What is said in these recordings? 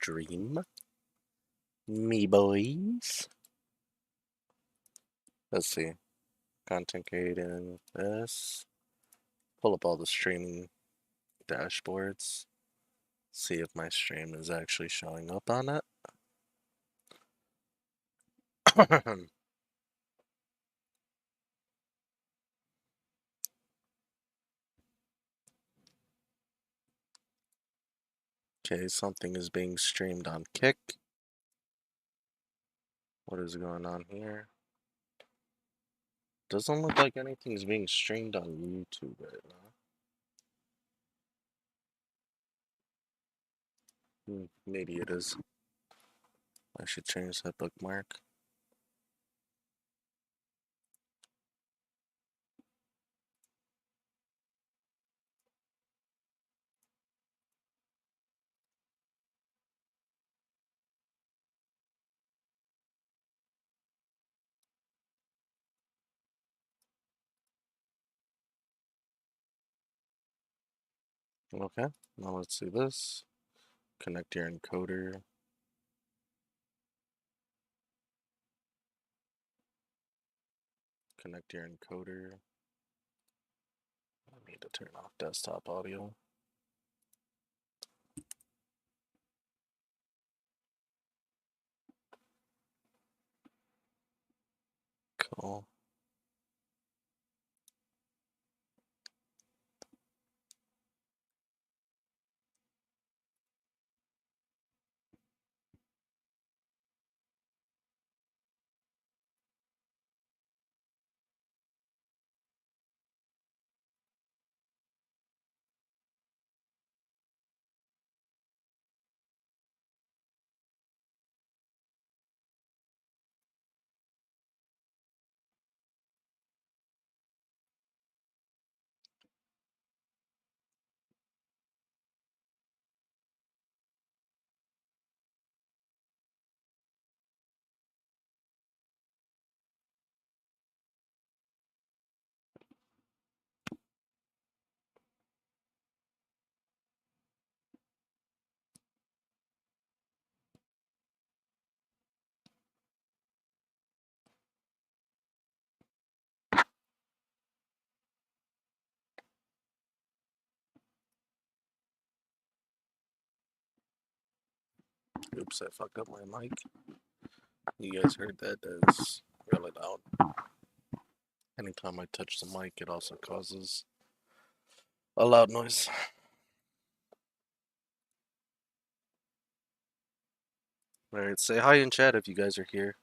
stream, me boys. Let's see, content creating this. Pull up all the streaming dashboards. See if my stream is actually showing up on it. Okay, something is being streamed on Kick. What is going on here? Doesn't look like anything's being streamed on YouTube right now. Maybe it is. I should change that bookmark. Okay, now let's see this. Connect your encoder. Connect your encoder. I need to turn off desktop audio. Cool. Oops, I fucked up my mic. You guys heard that? That's really loud. Anytime I touch the mic, it also causes a loud noise. Alright, say hi in chat if you guys are here.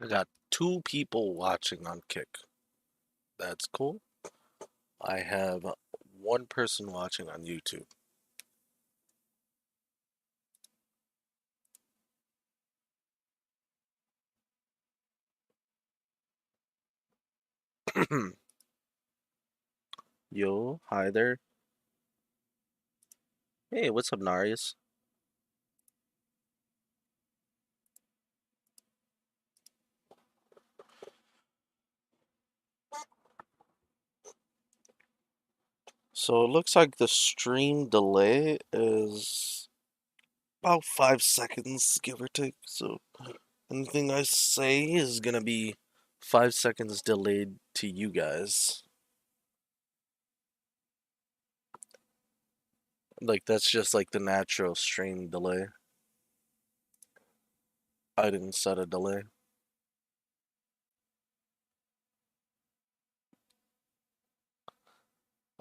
I got 2 people watching on Kick. That's cool. I have 1 person watching on YouTube. Yo, hi there. Hey, what's up, Narius? So it looks like the stream delay is about 5 seconds, give or take. So anything I say is gonna be 5 seconds delayed to you guys. Like that's just like the natural stream delay. I didn't set a delay.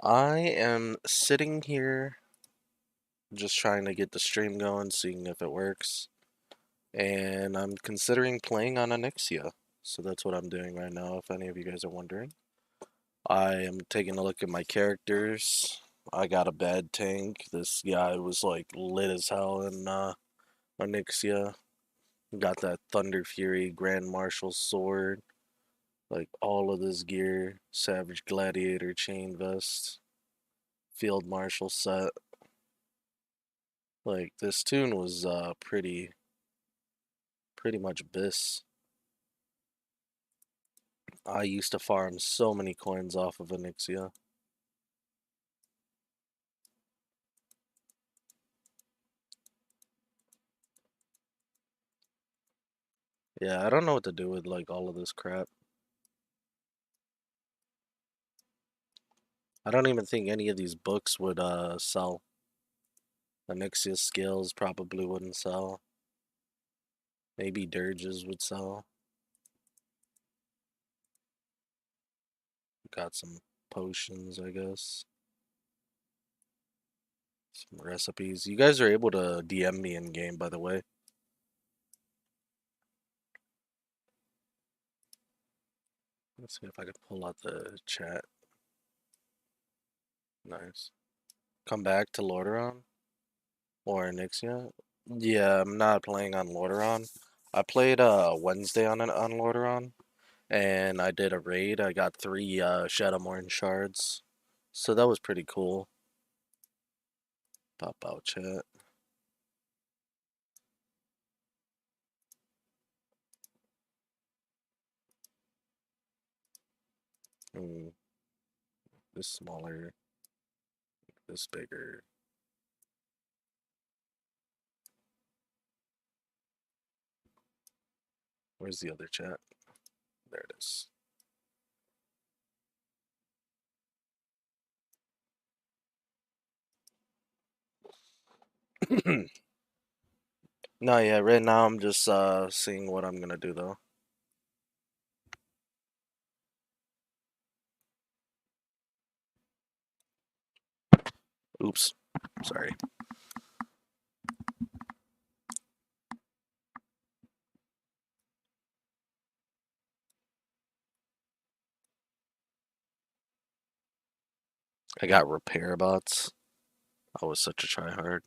I am sitting here just trying to get the stream going, seeing if it works. And I'm considering playing on Onyxia. So that's what I'm doing right now, if any of you guys are wondering. I am taking a look at my characters. I got a bad tank. This guy was like lit as hell in Onyxia. Got that Thunder Fury Grand Marshal sword. Like all of this gear. Savage Gladiator chain vest. Field Marshal set. Like this tune was pretty much bis. I used to farm so many coins off of Onyxia. Yeah, I don't know what to do with like all of this crap. I don't even think any of these books would sell. Onyxia skills probably wouldn't sell. Maybe dirges would sell. Got some potions, I guess. Some recipes. You guys are able to DM me in game, by the way. Let's see if I can pull out the chat. Nice. Come back to Lordaeron or Onyxia. Yeah, I'm not playing on Lordaeron. I played Wednesday on Lordaeron, and I did a raid. I got 3 Shadowmourne shards, so that was pretty cool. Pop out chat. Mm, this smaller, this bigger. Where's the other chat? There it is. No, yeah, right now I'm just seeing what I'm gonna do though. Oops, sorry. I got repair bots. I was such a tryhard.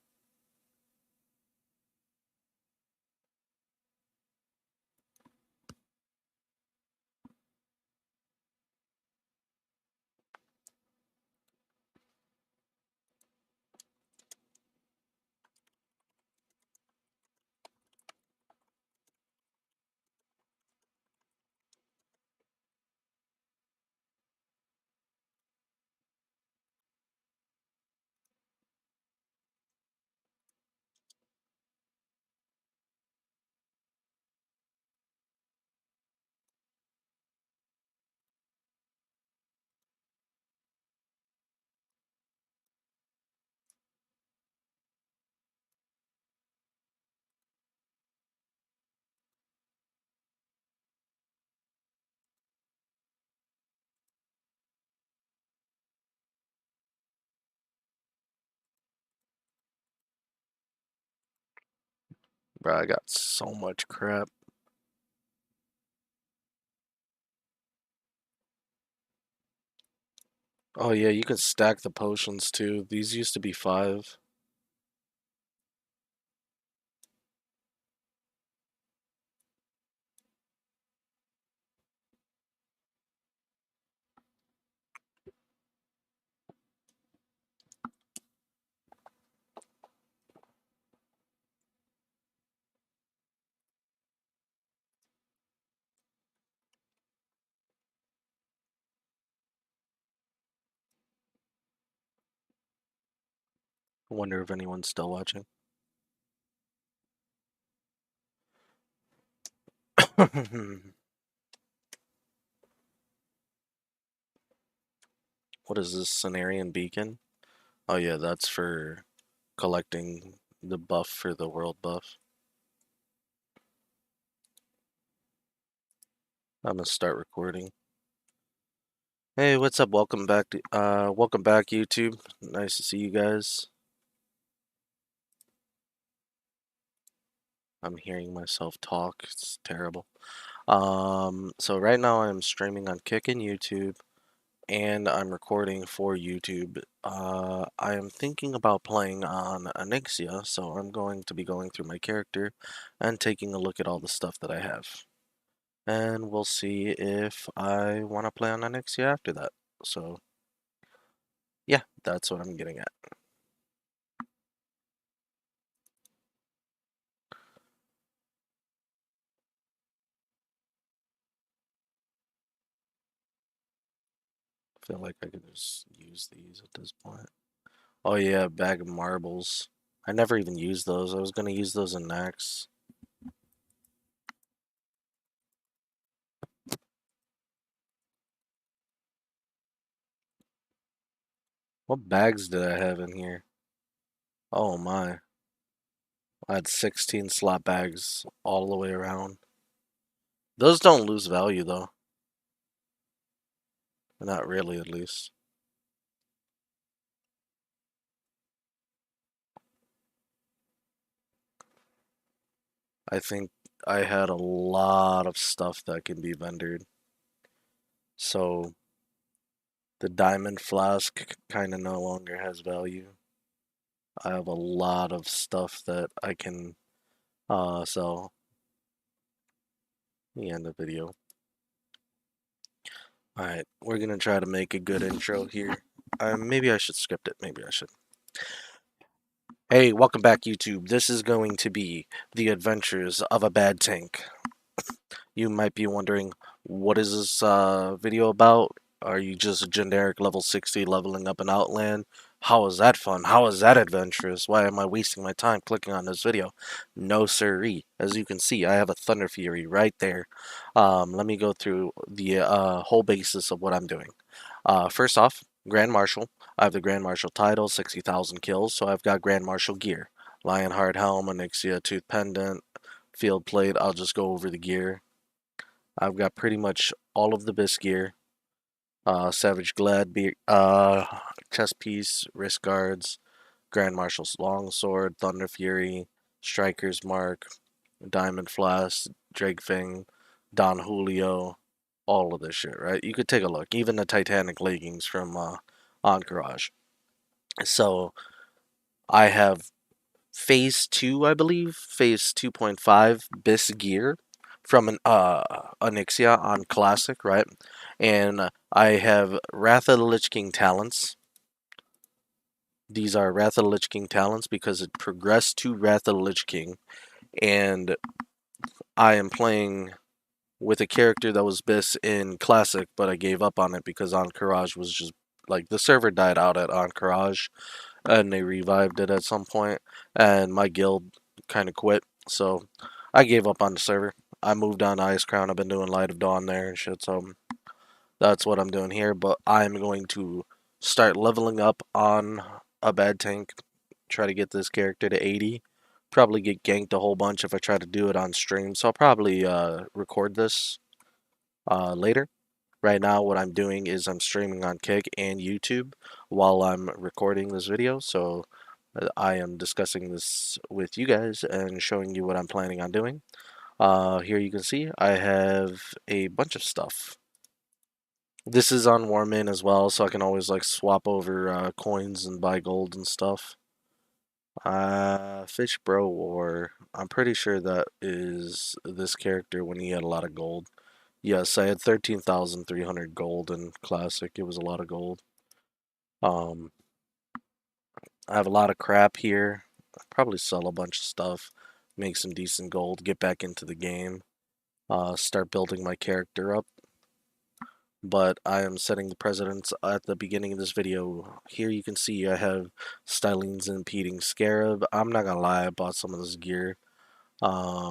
Bro, I got so much crap. Oh yeah, you can stack the potions too. These used to be 5. I wonder if anyone's still watching. What is this, Cenarian Beacon? Oh yeah, that's for collecting the buff for the world buff. I'm gonna start recording. Hey, what's up? Welcome back YouTube. Nice to see you guys. I'm hearing myself talk. It's terrible. So right now I'm streaming on Kick and YouTube, and I'm recording for YouTube. I am thinking about playing on Onyxia, so I'm going to be going through my character and taking a look at all the stuff that I have. And we'll see if I want to play on Onyxia after that. So, yeah, that's what I'm getting at. I feel like I could just use these at this point. Oh yeah, bag of marbles. I never even used those. I was gonna use those in Nax. What bags did I have in here? Oh my. I had 16 slot bags all the way around. Those don't lose value though. Not really, at least. I think I had a lot of stuff that can be vendored. So the diamond flask kind of no longer has value. I have a lot of stuff that I can sell. The end of the video. Alright, we're gonna try to make a good intro here. Maybe I should script it. Maybe I should. Hey, welcome back, YouTube. This is going to be the adventures of a bad tank. You might be wondering, what is this video about? Are you just a generic level 60 leveling up an Outland? How is that fun? How is that adventurous? Why am I wasting my time clicking on this video? No siree. As you can see, I have a Thunder Fury right there. Let me go through the whole basis of what I'm doing. First off, Grand Marshal. I have the Grand Marshal title, 60,000 kills, so I've got Grand Marshal gear. Lionheart helm, Onyxia tooth pendant, field plate. I'll just go over the gear. I've got pretty much all of the BIS gear. Savage Glad, chest piece, wrist guards, Grand Marshal's longsword, Thunder Fury, Striker's Mark, Diamond Flask, Drake Fang, Don Julio, all of this shit, right? You could take a look. Even the Titanic leggings from Encourage. So I have Phase 2, I believe, Phase 2.5 BIS gear from an Onyxia on Classic, right? And I have Wrath of the Lich King talents. These are Wrath of the Lich King talents because it progressed to Wrath of the Lich King, and I am playing with a character that was BIS in Classic, but I gave up on it because Encourage was just like the server died out at Encourage, and they revived it at some point, and my guild kind of quit, so I gave up on the server. I moved on to Ice Crown. I've been doing Light of Dawn there and shit, so that's what I'm doing here. But I'm going to start leveling up on a bad tank, try to get this character to 80. Probably get ganked a whole bunch if I try to do it on stream, so I'll probably record this later. Right now, what I'm doing is I'm streaming on Kick and YouTube while I'm recording this video, so I am discussing this with you guys and showing you what I'm planning on doing. Here you can see I have a bunch of stuff. This is on Warmane as well, so I can always like swap over coins and buy gold and stuff. Fish Bro War. I'm pretty sure that is this character when he had a lot of gold. Yes, I had 13,300 gold in Classic. It was a lot of gold. Um, I have a lot of crap here. I'll probably sell a bunch of stuff, make some decent gold, get back into the game, start building my character up. but I am setting the precedence at the beginning of this video. Here you can see I have Stylene's Impeding Scarab. I'm not gonna lie, I bought some of this gear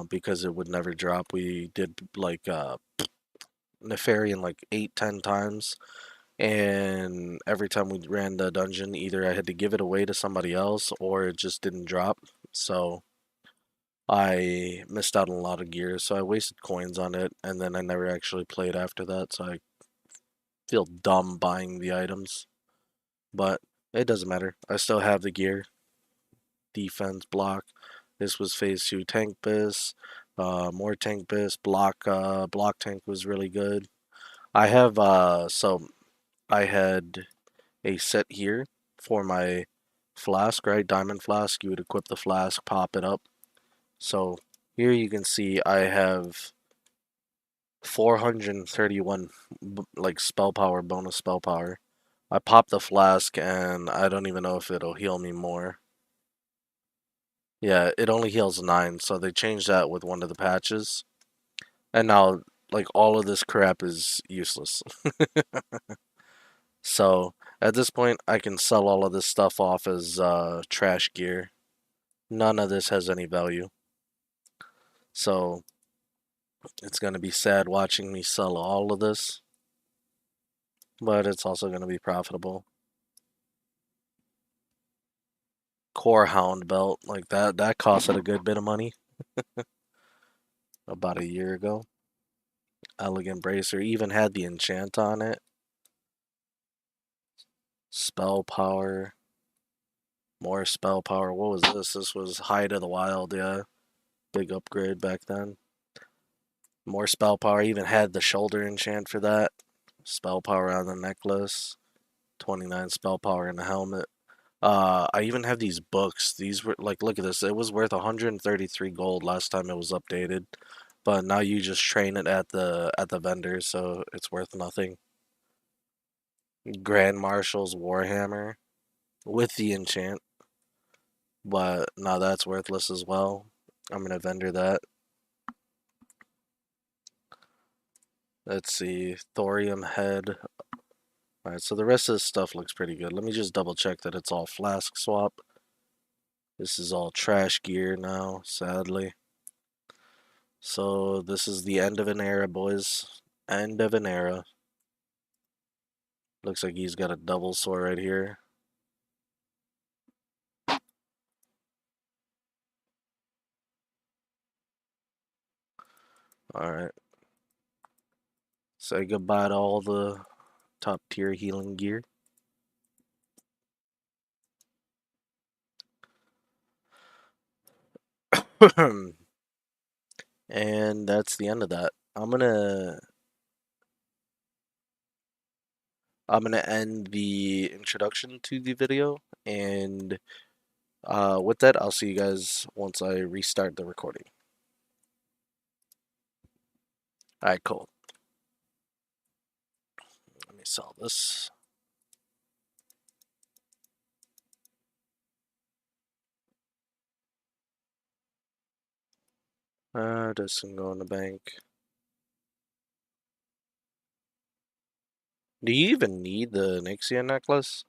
because it would never drop. We did like Nefarian like 8, 10 times, and every time we ran the dungeon, either I had to give it away to somebody else or it just didn't drop. So I missed out on a lot of gear, so I wasted coins on it, and then I never actually played after that, so I feel dumb buying the items. But it doesn't matter. I still have the gear. Defense, block. This was phase 2 tank bis. More tank bis. Block tank was really good. I have so I had a set here for my flask, right? Diamond flask. You would equip the flask, pop it up. So here you can see I have 431 like spell power, bonus spell power. I popped the flask and I don't even know if it'll heal me more. Yeah, it only heals 9, so they changed that with one of the patches. And now, like, all of this crap is useless. So, at this point, I can sell all of this stuff off as trash gear. None of this has any value. So, it's going to be sad watching me sell all of this. But it's also going to be profitable. Core Hound belt, like that costed a good bit of money about a year ago. Elegant bracer even had the enchant on it. Spell power, more spell power. What was this? This was Hide of the Wild, yeah. Big upgrade back then. More spell power. Even had the shoulder enchant for that. Spell power on the necklace. 29 spell power in the helmet. I even have these books. These were like, look at this. It was worth 133 gold last time it was updated, but now you just train it at the vendor, so it's worth nothing. Grand Marshal's Warhammer with the enchant, but now that's worthless as well. I'm gonna vendor that. Let's see, thorium head. Alright, so the rest of this stuff looks pretty good. Let me just double check that it's all flask swap. This is all trash gear now, sadly. So this is the end of an era, boys. End of an era. Looks like he's got a double sword right here. Alright. Say goodbye to all the top tier healing gear. And that's the end of that. I'm gonna end the introduction to the video, and with that, I'll see you guys once I restart the recording. Alright, cool. Let me sell this. This can go in the bank. Do you even need the Onyxia necklace?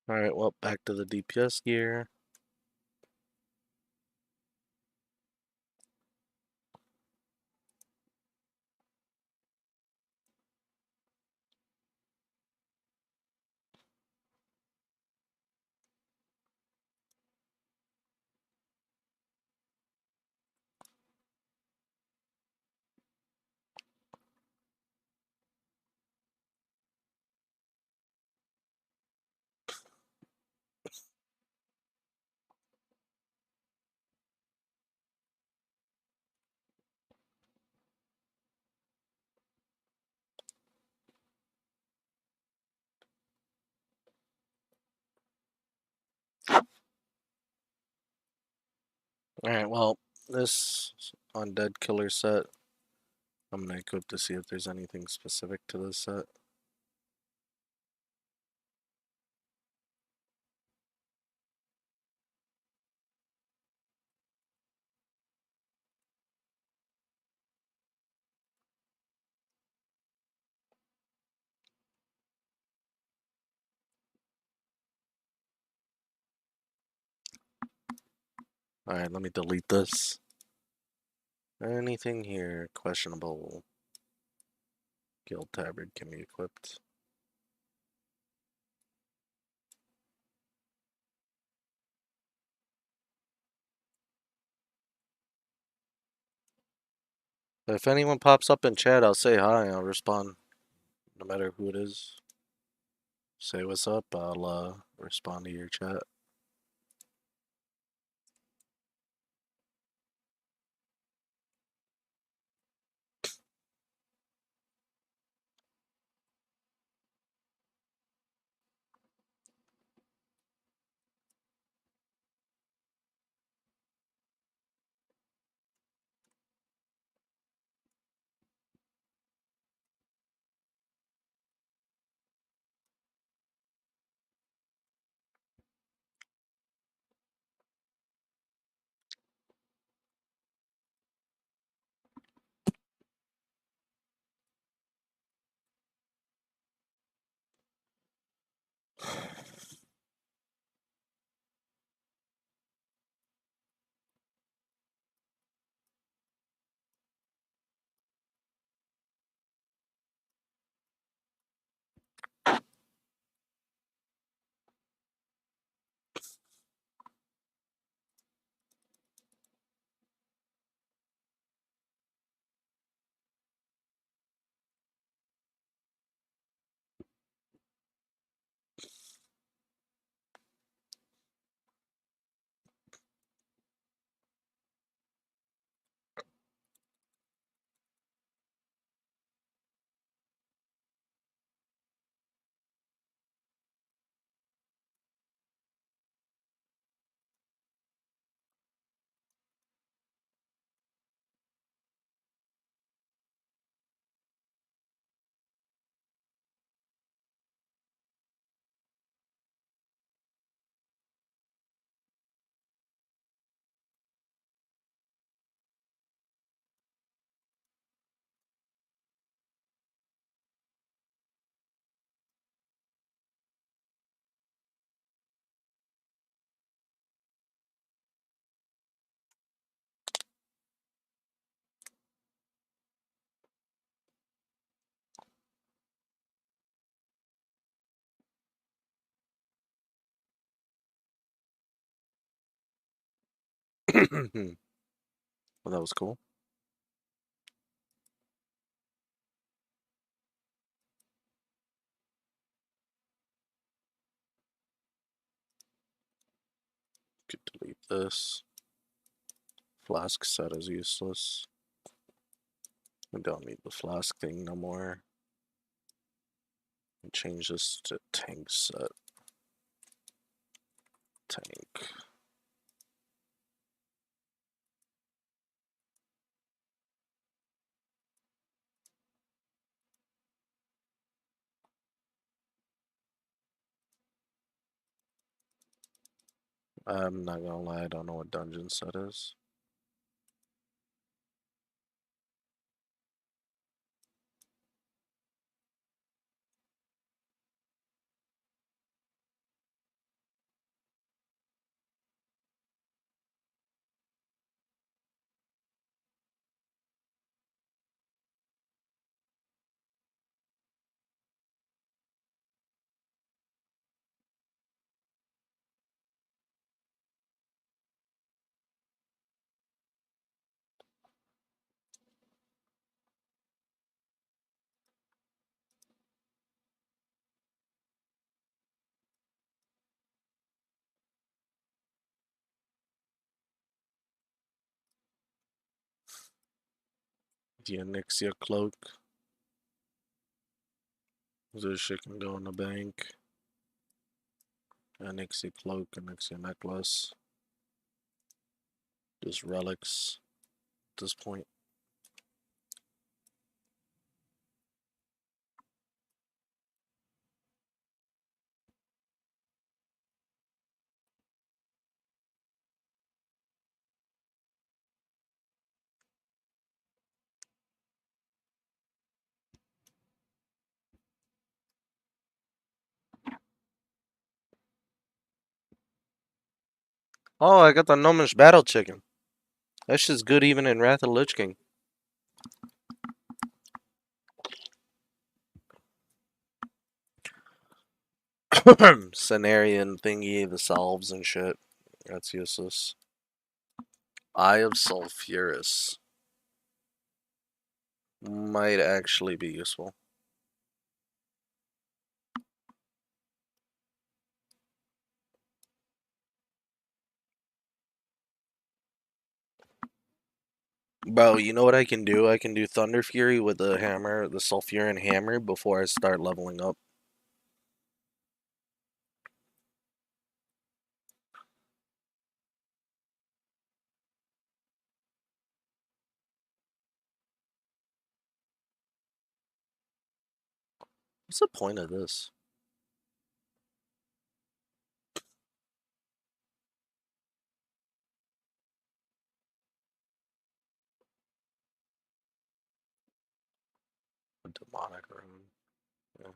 Alright, well, back to the DPS gear. Alright, well, this undead killer set, I'm gonna equip to see if there's anything specific to this set. Alright, let me delete this. Anything here questionable? Guild tabard can be equipped. If anyone pops up in chat, I'll say hi. I'll respond, no matter who it is. Say what's up. I'll respond to your chat. Well, that was cool. Could delete this. Flask set is useless. We don't need the flask thing no more. Change this to tank set. Tank. I'm not gonna lie, I don't know what dungeon set is. The Onyxia cloak. This shit can go in the bank. Onyxia cloak, Onyxia necklace. Just relics at this point. Oh, I got the Gnomish Battle Chicken. That shit's good even in Wrath of the Lich King. Cenarian thingy, the salves and shit. That's useless. Eye of Sulfurous. Might actually be useful. Bro, you know what I can do? I can do Thunder Fury with the hammer, the Sulfurian hammer, before I start leveling up. What's the point of this? A demonic room. Yeah.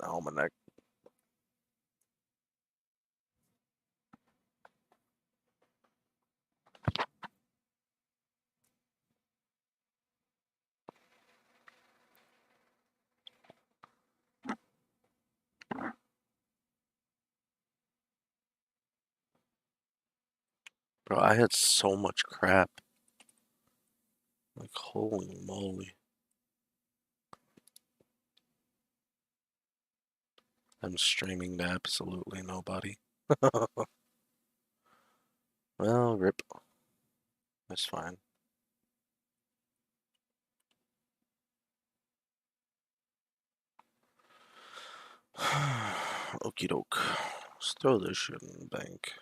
Almanac. Bro, I had so much crap. Like, holy moly. I'm streaming to absolutely nobody. Well, rip. That's fine. Okie doke. Let's throw this shit in the bank.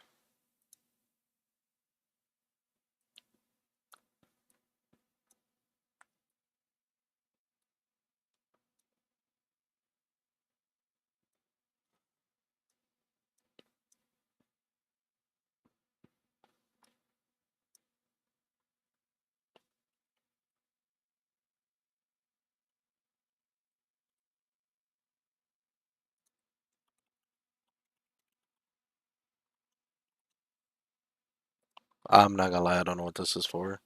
I'm not gonna lie, I don't know what this is for.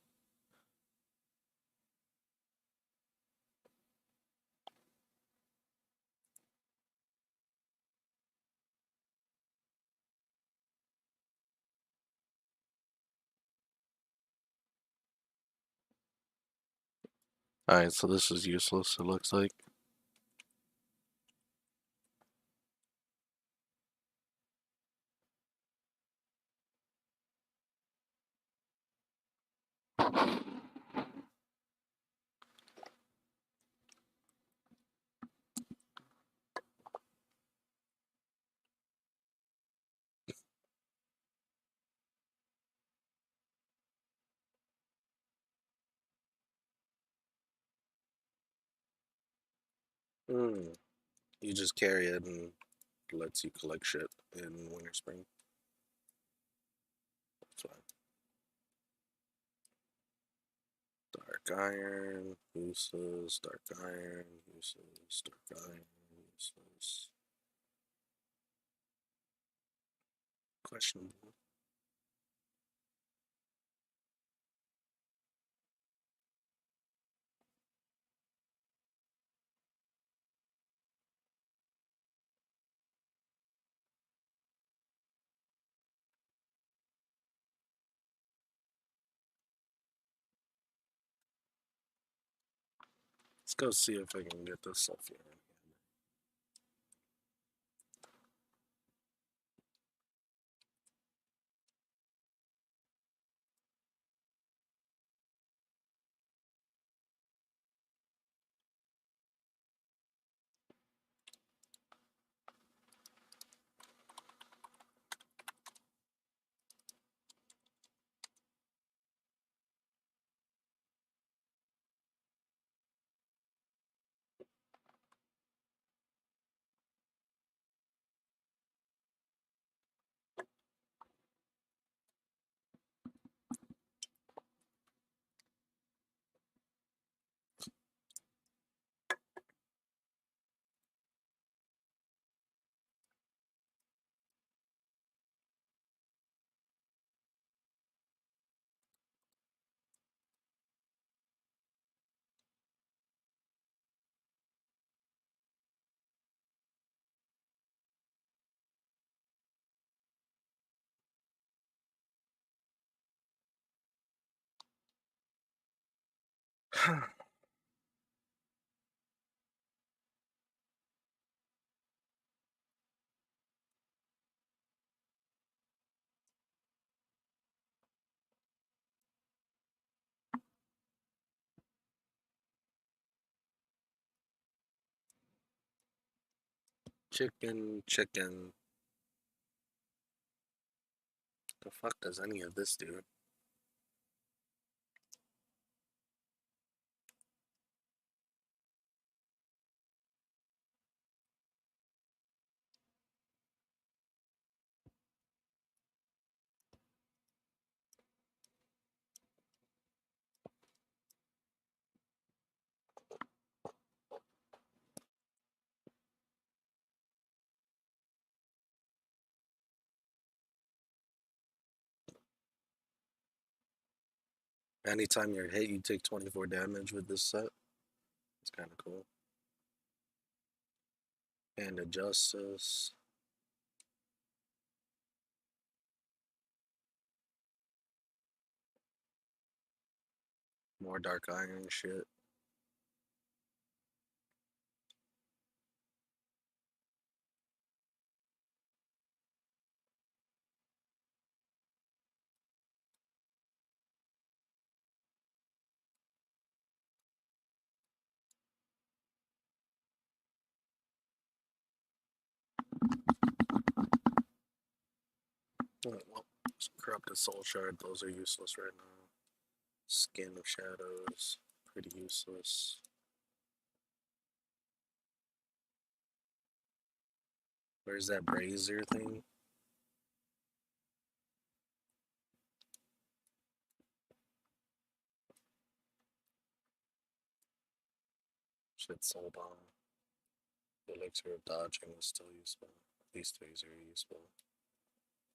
Alright, so this is useless, it looks like. Hmm. You just carry it and it lets you collect shit in Winter Spring. That's fine. Dark Iron, useless. Dark Iron, useless. Dark Iron, useless. Questionable. Let's go see if I can get this sulfur. Chicken, chicken. The fuck does any of this do? Anytime you're hit, you take 24 damage with this set. It's kind of cool. And a justice. More dark iron shit. Well, corrupted soul shard, those are useless right now. Skin of shadows, pretty useless. Where's that brazier thing? Shit sold on. The elixir of dodging is still useful. These threes are useful.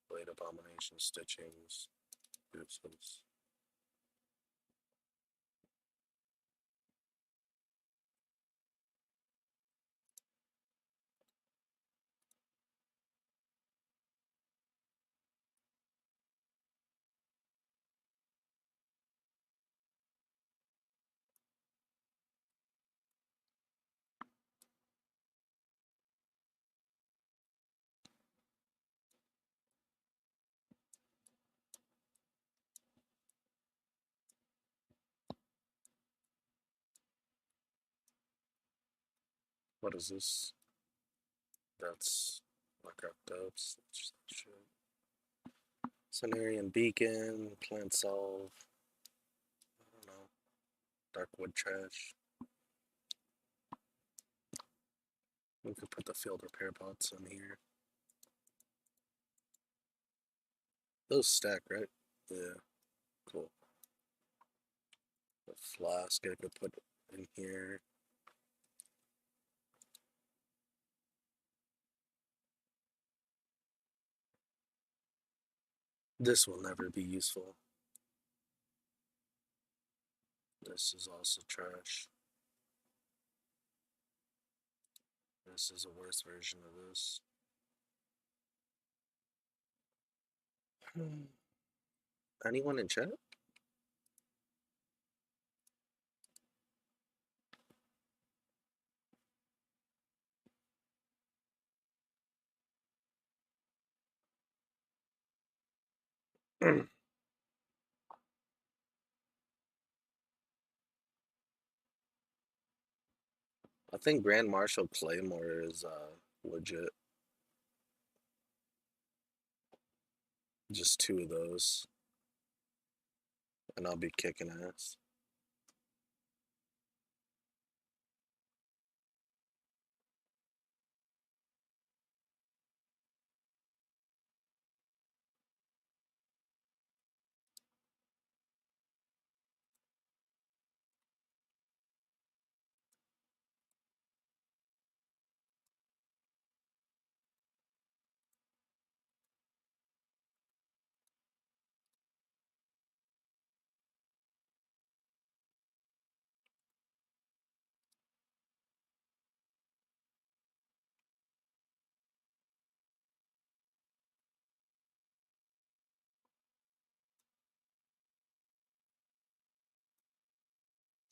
Blade abomination, stitchings, useless. What is this? That's mark up dubs. Cenarian beacon, plant solve. I don't know. Darkwood trash. We could put the field repair bots in here. Those stack, right? Yeah. Cool. The flask I could put in here. This will never be useful. This is also trash. This is a worse version of this. Anyone in chat? I think Grand Marshal Claymore is legit. Just two of those. And I'll be kicking ass.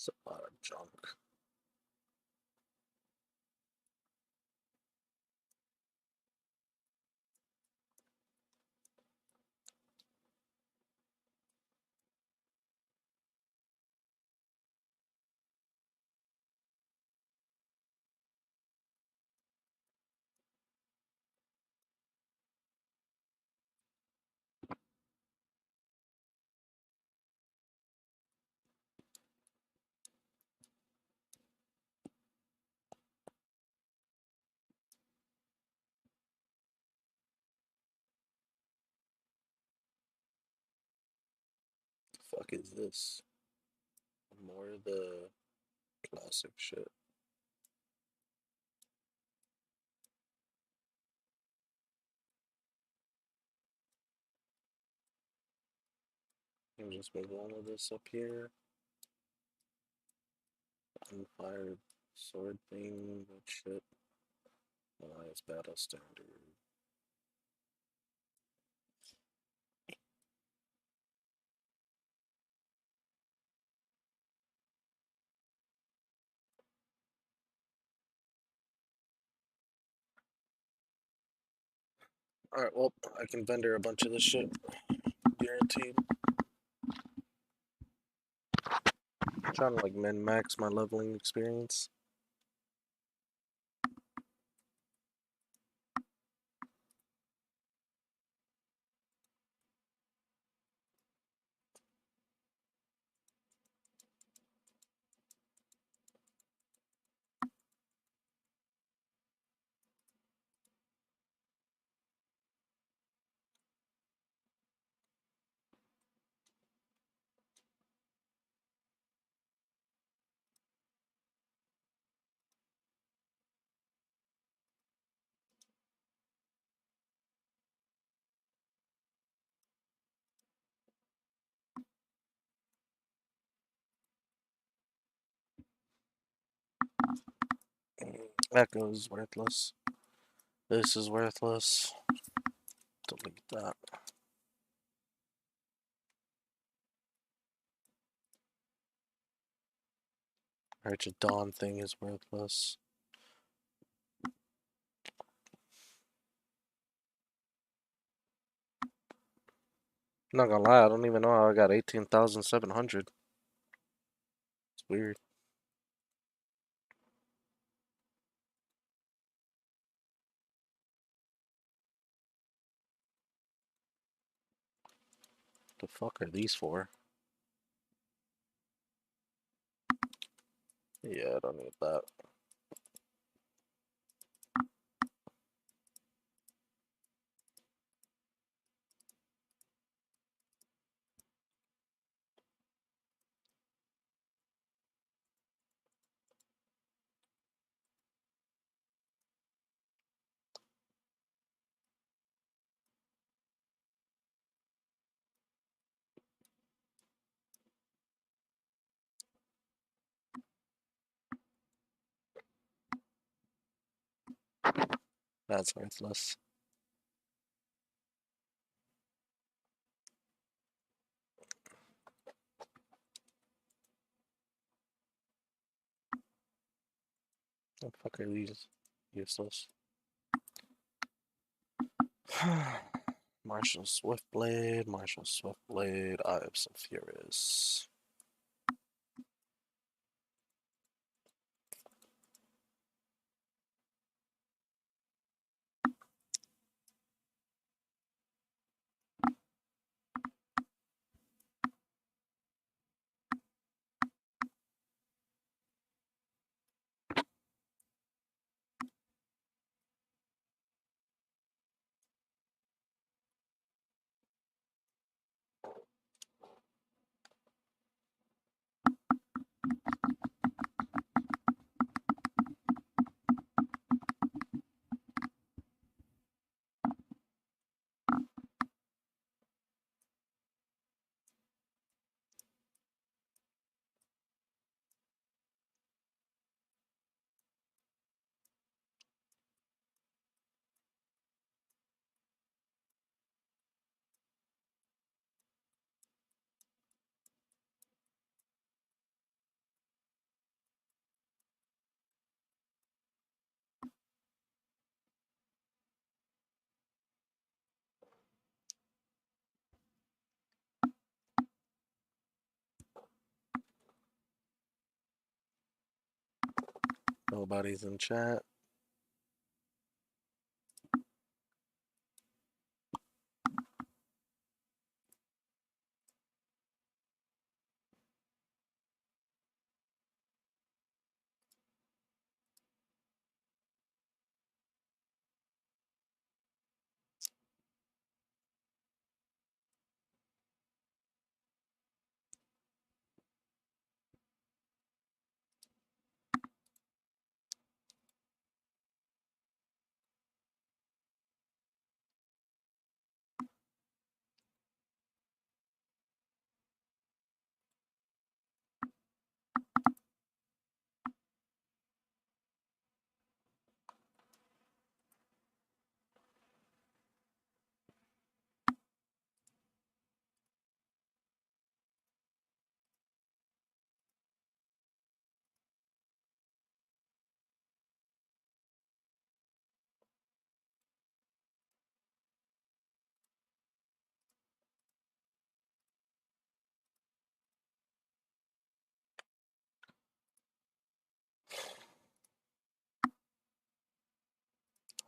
It's a lot of junk. The fuck is this? More of the classic shit. I'll just move all of this up here. Unfired sword thing, that shit. Alliance battle standard. Alright, well, I can vendor a bunch of this shit. Guaranteed. I'm trying to like min max my leveling experience. Echo's worthless. This is worthless. Delete that. Arch Dawn thing is worthless. Not gonna lie, I don't even know how I got 18,700. It's weird. The fuck are these for? Yeah, I don't need that. That's worthless. What the fuck are these? Useless. Martial Swiftblade, Martial Swiftblade, Eye of Sulfuris. Nobody's in chat.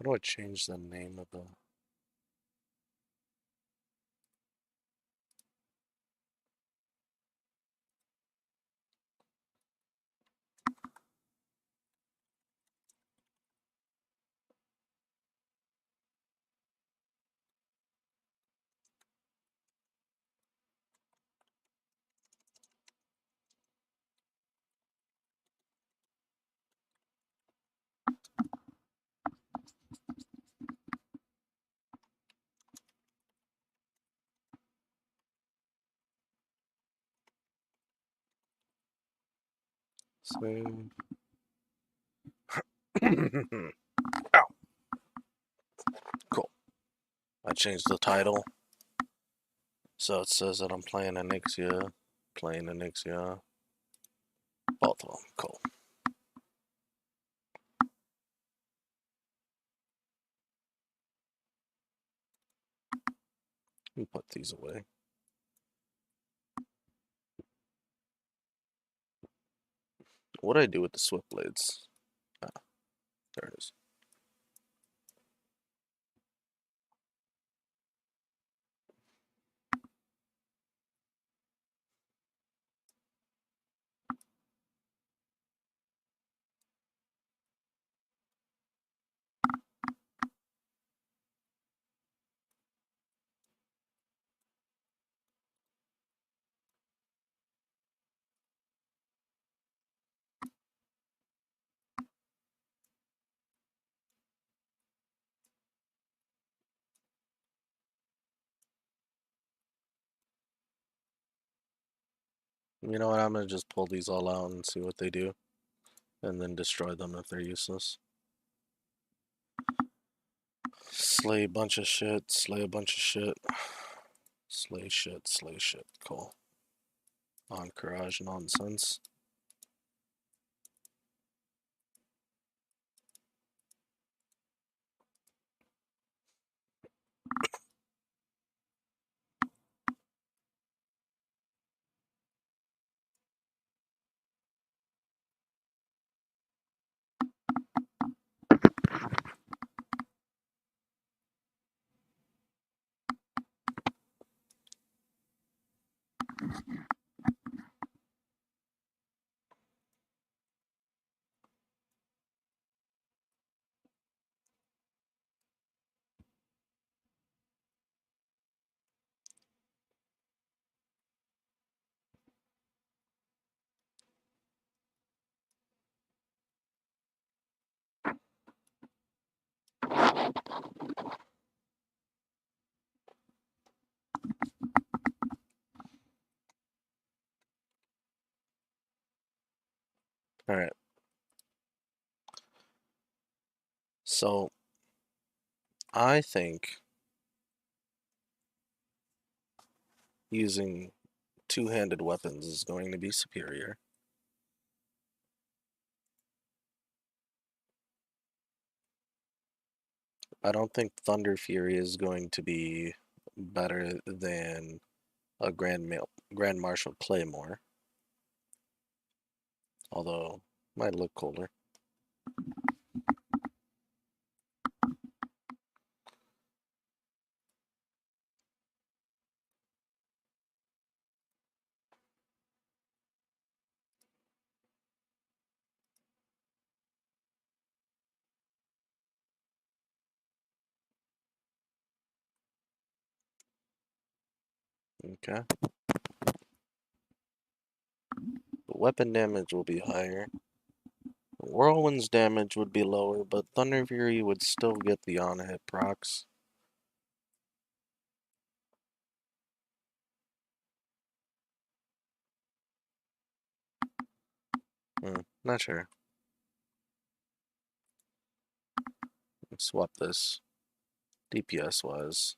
How do I change the name of the... Save. Ow. Cool. I changed the title. So it says that I'm playing Onyxia. Both of them. Cool. Let me put these away. What do I do with the swift blades? Ah, there it is. You know what? I'm gonna just pull these all out and see what they do, and then destroy them if they're useless. Slay a bunch of shit. Slay a bunch of shit. Slay shit. Slay shit. Cool. Encourage nonsense. Alright. So, I think using two-handed weapons is going to be superior. I don't think Thunder Fury is going to be better than a Grand Marshal Claymore, although might look cooler. Okay. The weapon damage will be higher. Whirlwind's damage would be lower, but Thunder Fury would still get the on-hit procs. Not sure. Let's swap this DPS wise.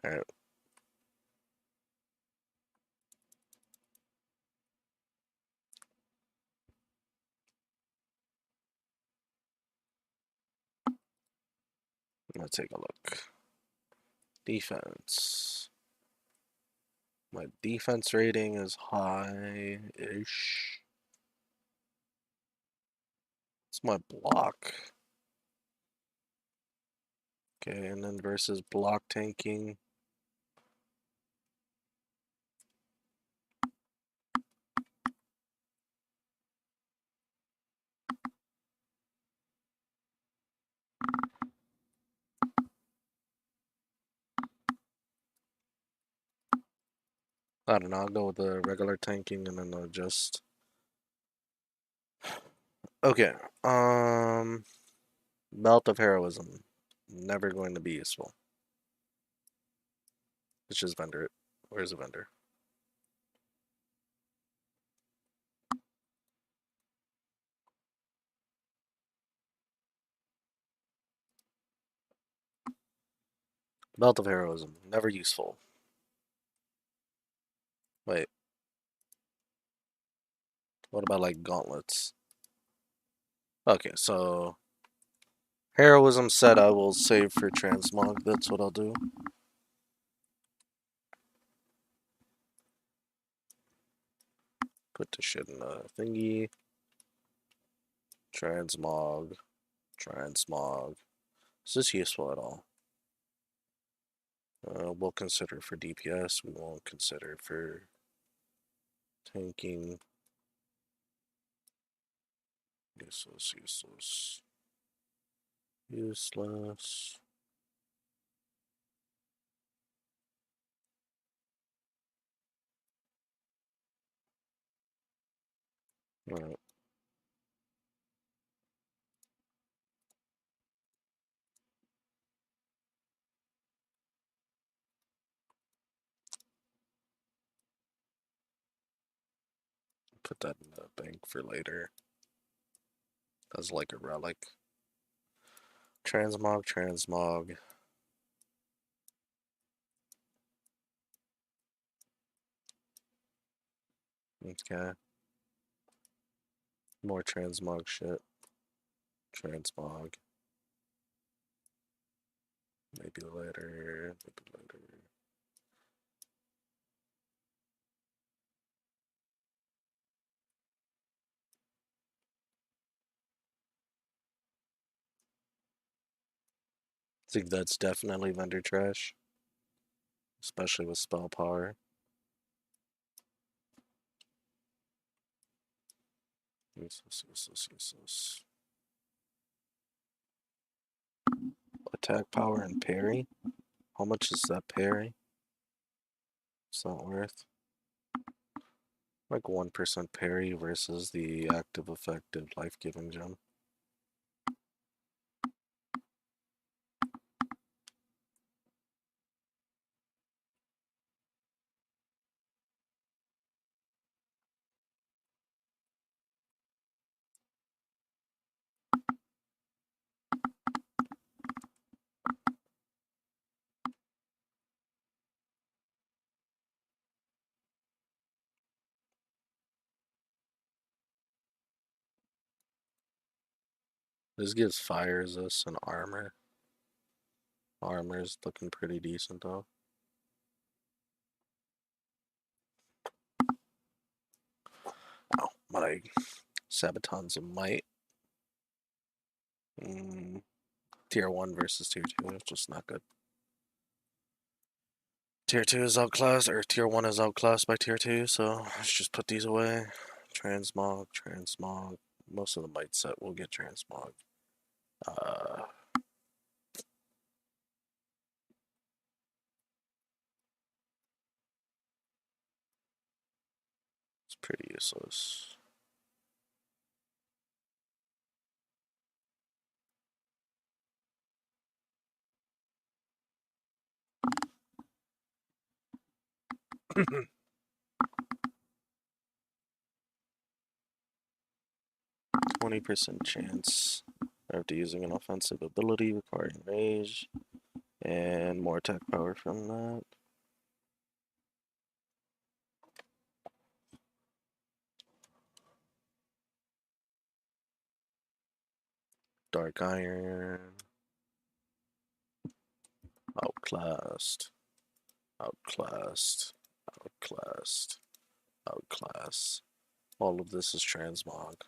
Alright. Let's take a look. Defense. My defense rating is high-ish. It's my block. Okay, and then versus block tanking. I don't know, I'll go with the regular tanking and then adjust. Okay, Belt of Heroism. Never going to be useful. Let's just vendor it. Where's the vendor? Belt of Heroism. Never useful. Wait. What about like gauntlets? Okay, so Heroism set I will save for transmog. That's what I'll do. Put the shit in the thingy. Transmog. Transmog. Is this useful at all? We'll consider for DPS. We won't consider for tanking. Useless, useless. Useless. Alright. Put that in the bank for later. As like a relic. Transmog, transmog. Okay. More transmog shit. Transmog. Maybe later. Maybe later. I think that's definitely vendor trash. Especially with spell power. Useless, useless, useless. Attack power and parry. How much is that parry? It's not worth. Like 1% parry versus the active effective life-giving gem. This gives fire resist and armor. Armor is looking pretty decent though. Oh, my Sabaton's a might. Tier 1 versus Tier 2 is just not good. Tier 2 is outclassed, or Tier 1 is outclassed by Tier 2, so let's just put these away. Transmog, transmog. Most of the might set will get transmog. It's pretty useless. %20 chance after using an offensive ability requiring rage, and more attack power from that. Dark Iron. Outclassed. Outclassed. Outclassed. Outclass. All of this is transmog.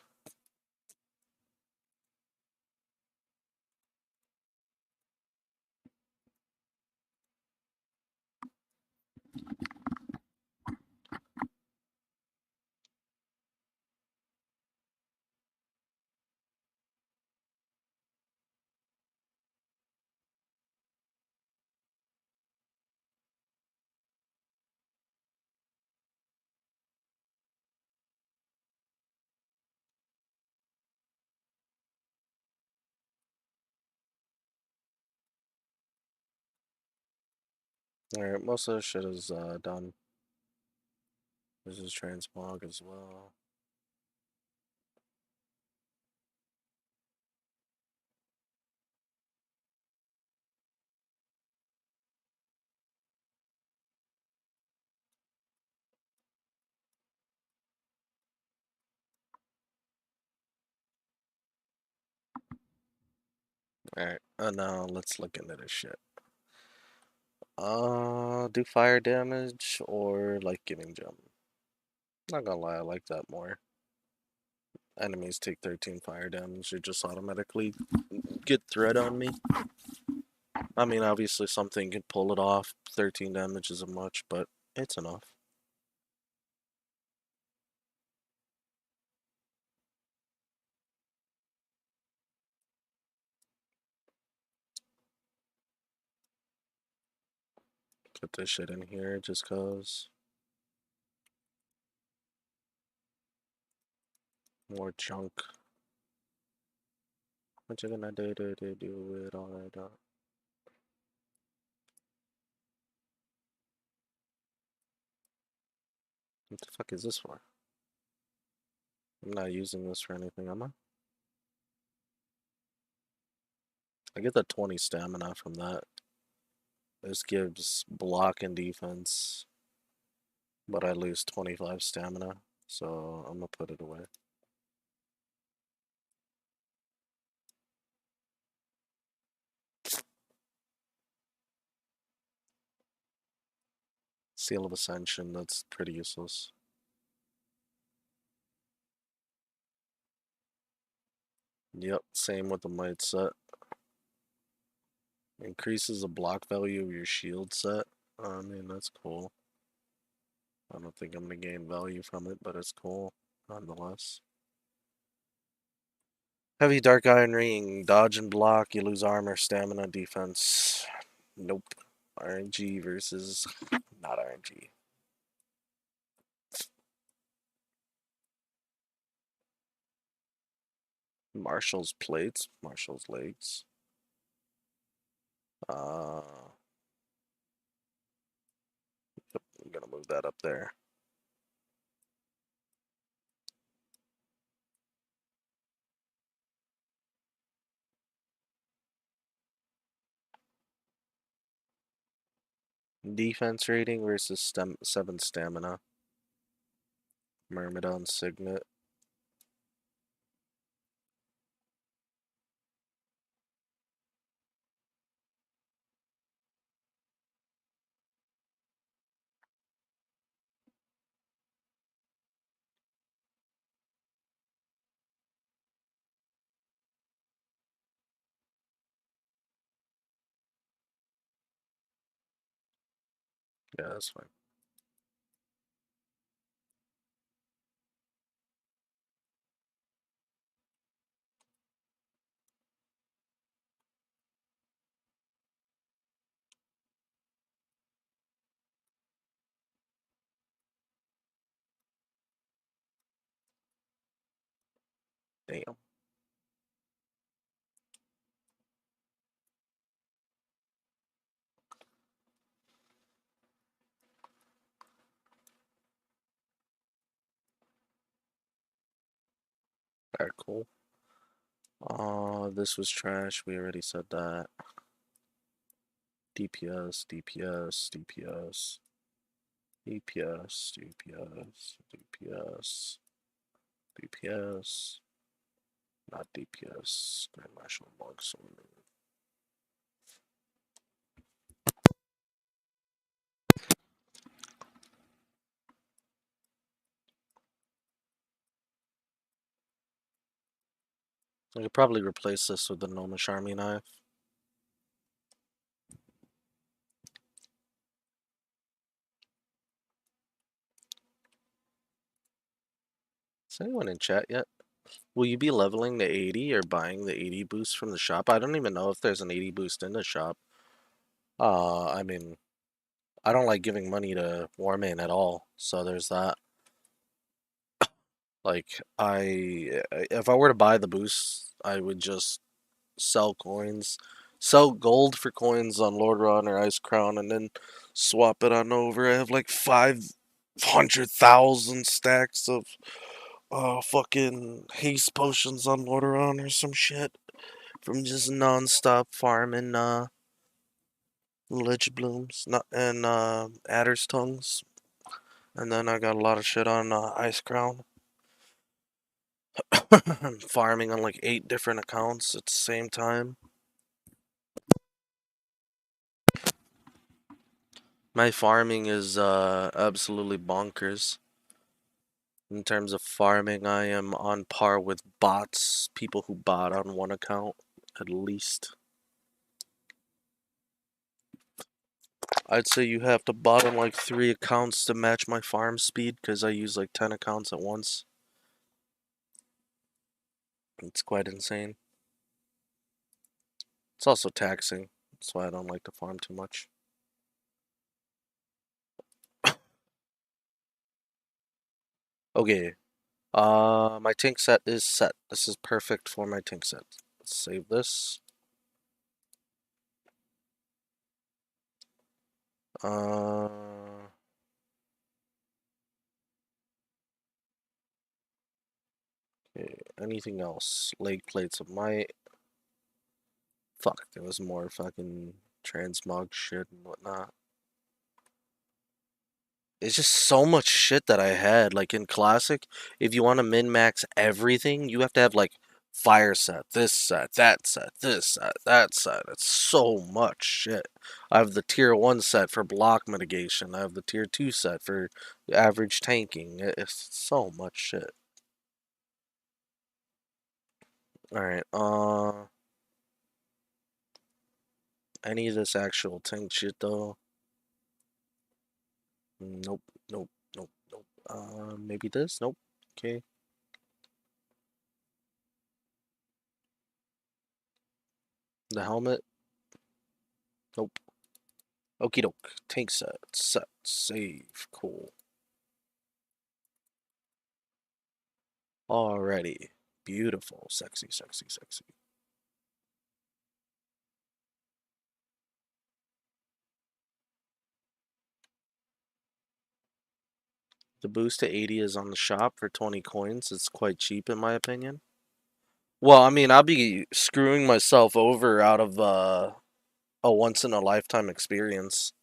Alright, most of the shit is done. This is transmog as well. Alright, now let's look into this shit. Do fire damage or life giving gem. Not gonna lie, I like that more. Enemies take 13 fire damage, they just automatically get threat on me. I mean, obviously something can pull it off. 13 damage isn't much, but it's enough. Put this shit in here just cause. More junk. What you gonna do with all that? What the fuck is this for? I'm not using this for anything, am I? I get the 20 stamina from that. This gives block and defense, but I lose 25 stamina, so I'm gonna put it away. Seal of Ascension, that's pretty useless. Yep, same with the might set. Increases the block value of your shield set. I mean, that's cool. I don't think I'm gonna gain value from it, but it's cool nonetheless. Heavy Dark Iron Ring, dodge and block, you lose armor, stamina, defense. Nope. RNG versus not RNG. Marshall's plates, Marshall's legs. I'm gonna move that up there. Defense rating versus 7 stamina. Myrmidon Signet. Yeah, that's fine. Damn. Alright, cool. This was trash. We already said that. DPS, DPS, DPS, DPS, DPS, DPS, DPS, not DPS. Grand Marshal Monks. I could probably replace this with the Gnomish Army Knife. Is anyone in chat yet? Will you be leveling to 80 or buying the 80 boost from the shop? I don't even know if there's an 80 boost in the shop. I mean, I don't like giving money to Warmane at all, so there's that. Like, if I were to buy the boost, I would just sell coins, sell gold for coins on Lord Ron or Ice Crown, and then swap it on over. I have like 500,000 stacks of fucking haste potions on Lord Ron or some shit from just non-stop farming lich blooms not and adder's tongues, and then I got a lot of shit on Ice Crown. I'm farming on like 8 different accounts at the same time. My farming is absolutely bonkers. In terms of farming, I am on par with bots, people who bot on one account, at least. I'd say you have to bot on like 3 accounts to match my farm speed, because I use like 10 accounts at once. It's quite insane. It's also taxing. That's why I don't like to farm too much. Okay. My tank set is set. This is perfect for my tank set. Let's save this. Okay. Anything else? Leg plates of might. Fuck, there was more fucking transmog shit and whatnot. It's just so much shit that I had. Like in Classic, if you want to min-max everything, you have to have like fire set, this set, that set, this set, that set. It's so much shit. I have the tier 1 set for block mitigation. I have the tier 2 set for average tanking. It's so much shit. Alright, any of this actual tank shit though? Nope, nope, nope, nope. Maybe this? Nope. Okay. The helmet? Nope. Okie doke. Tank set. Set. Save. Cool. Alrighty. Beautiful. Sexy, sexy, sexy. The boost to 80 is on the shop for 20 coins. It's quite cheap in my opinion. Well, I mean, I'll be screwing myself over out of a once in a lifetime experience.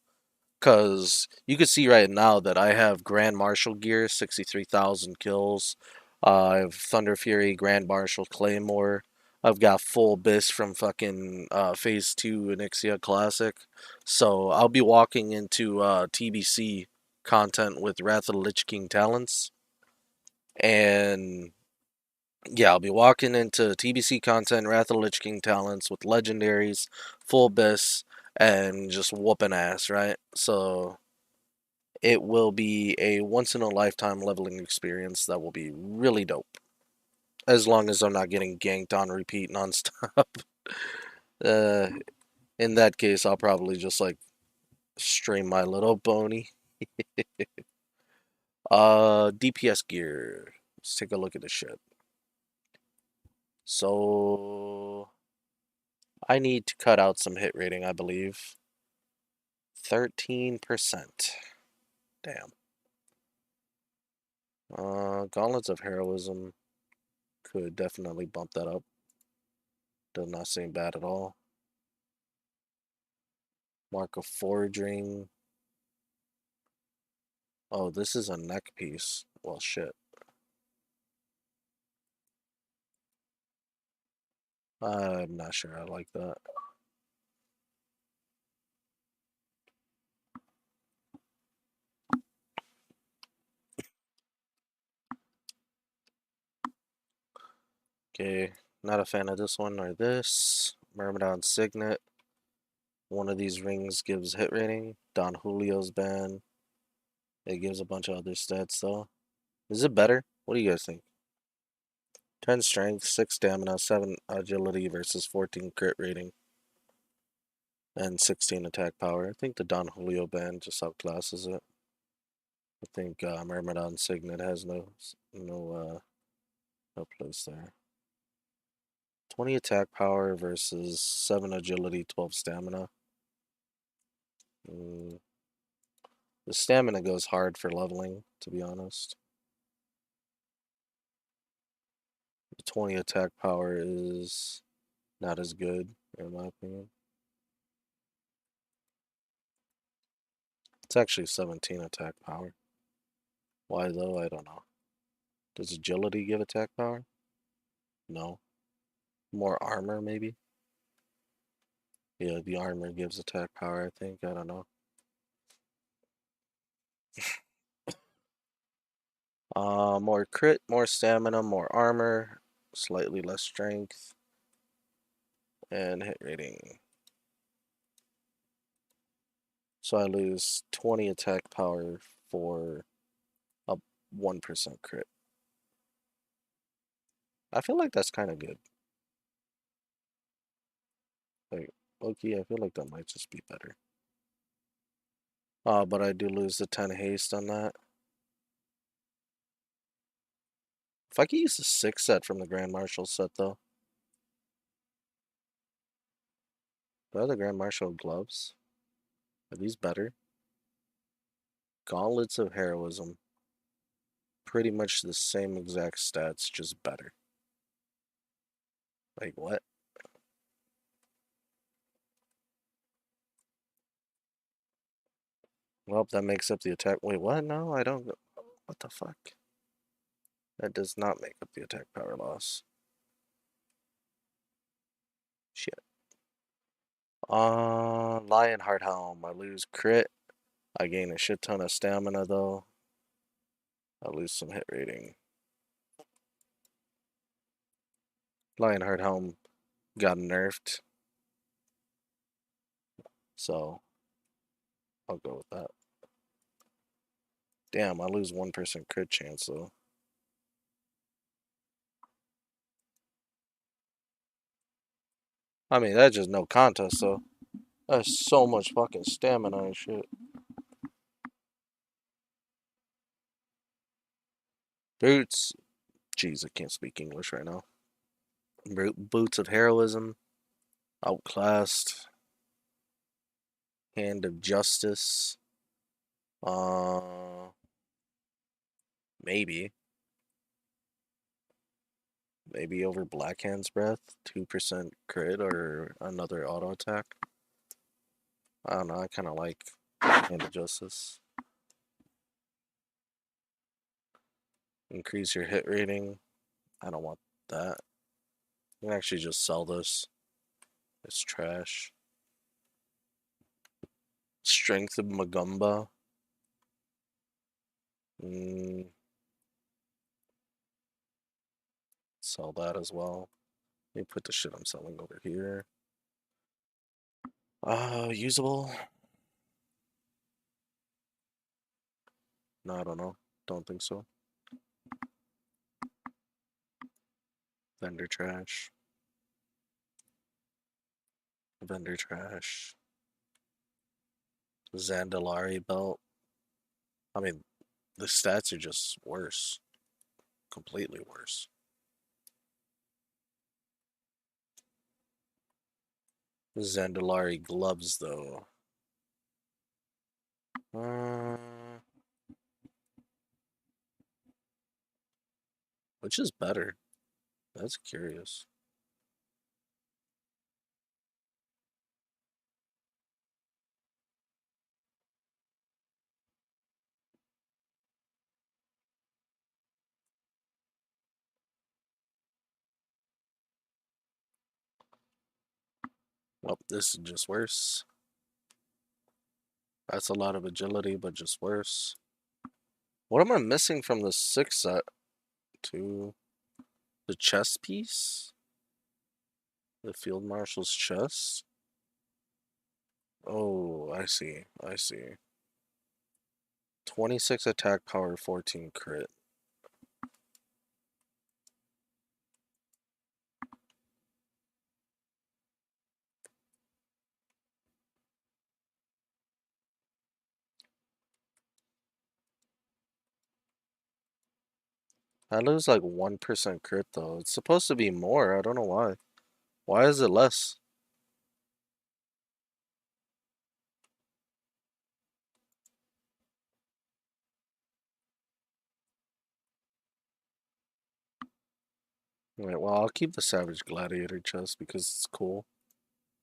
Because you can see right now that I have Grand Marshal gear, 63,000 kills. I have Thunder Fury, Grand Marshal Claymore. I've got full Abyss from fucking Phase 2 Onyxia Classic. So I'll be walking into TBC content with Wrath of the Lich King talents. And yeah, I'll be walking into TBC content, Wrath of the Lich King talents with legendaries, full Abyss, and just whooping ass, right? So it will be a once in a lifetime leveling experience that will be really dope. As long as I'm not getting ganked on repeat nonstop. uh, in that case, I'll probably just like stream my little bony. DPS gear. Let's take a look at this shit. So I need to cut out some hit rating, I believe. 13%. Damn. Gauntlets of Heroism could definitely bump that up. Does not seem bad at all. Mark of Foraging. Oh, this is a neck piece. Well, shit. I'm not sure I like that. Okay, not a fan of this one or this. Myrmidon Signet. One of these rings gives hit rating. Don Julio's ban. It gives a bunch of other stats though. Is it better? What do you guys think? 10 strength, 6 stamina, 7 agility versus 14 crit rating, and 16 attack power. I think the Don Julio band just outclasses it. I think Myrmidon Signet has no place there. 20 attack power versus 7 agility, 12 stamina. Mm, the stamina goes hard for leveling, to be honest. The 20 attack power is not as good, in my opinion. It's actually 17 attack power. Why though? I don't know. Does agility give attack power? No. More armor, maybe? Yeah, the armor gives attack power, I think. I don't know. More crit, more stamina, more armor, slightly less strength, and hit rating. So I lose 20 attack power for a 1% crit. I feel like that's kind of good. Like, okay, I feel like that might just be better. But I do lose the 10 haste on that. If I could use the 6 set from the Grand Marshal set, though. The other Grand Marshal gloves, are these better? Gauntlets of Heroism. Pretty much the same exact stats, just better. Like, what? Well, that makes up the attack. Wait, what? No, I don't. What the fuck? That does not make up the attack power loss. Shit. Lionheart Helm. I lose crit. I gain a shit ton of stamina, though. I lose some hit rating. Lionheart Helm got nerfed, so I'll go with that. Damn, I lose 1% crit chance, though. I mean, that's just no contest, though. That's so much fucking stamina and shit. Boots. Jeez, I can't speak English right now. Boots of Heroism. Outclassed. Hand of Justice. Uh, maybe. Maybe over Blackhand's Breath. 2% crit or another auto attack. I don't know. I kind of like Hand of Justice. Increase your hit rating. I don't want that. You can actually just sell this. It's trash. Strength of Magumba. Sell that as well. Let me put the shit I'm selling over here. Usable? No, I don't know. Don't think so. Vendor trash. Vendor trash. Zandalari belt. I mean, the stats are just worse. Completely worse. Zandalari gloves, though. Which is better? That's curious. Well, this is just worse. That's a lot of agility, but just worse. What am I missing from the 6 set? To the chess piece? The Field Marshal's chest? Oh, I see. I see. 26 attack power, 14 crit. I lose like 1% crit though. It's supposed to be more. I don't know why. Why is it less? Right, well, I'll keep the Savage Gladiator chest because it's cool.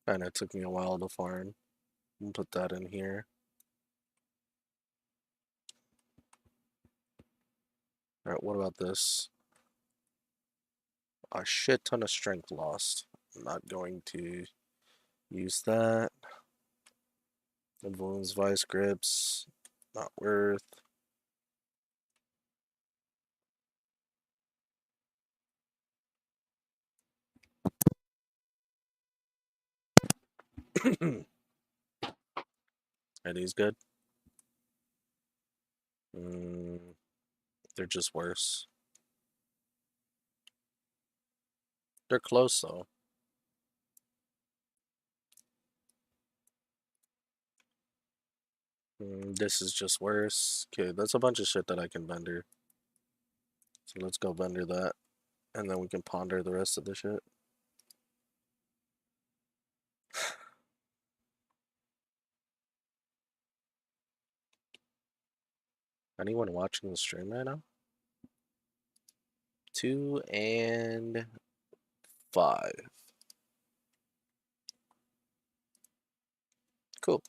And it took me a while to farm. I'll put that in here. Alright, what about this? A shit ton of strength lost. I'm not going to use that. Wounds, Vice Grips. Not worth. Are these good? They're just worse. They're close though. This is just worse. Okay, that's a bunch of shit that I can vendor. So let's go vendor that. And then we can ponder the rest of the shit. Anyone watching the stream right now? 2 and 5. Cool.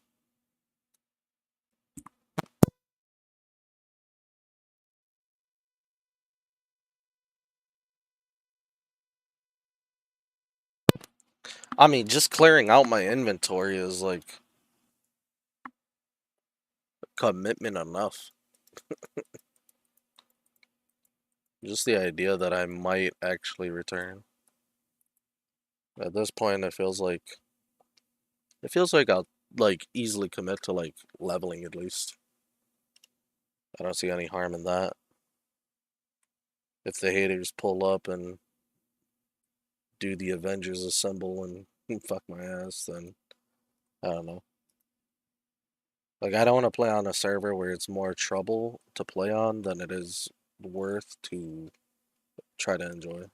I mean, just clearing out my inventory is like commitment enough. Just the idea that I might actually return. At this point, it feels like I'll like easily commit to like leveling at least. I don't see any harm in that. If the haters pull up and do the Avengers assemble and fuck my ass, then I don't know. Like, I don't want to play on a server where it's more trouble to play on than it is worth to try to enjoy.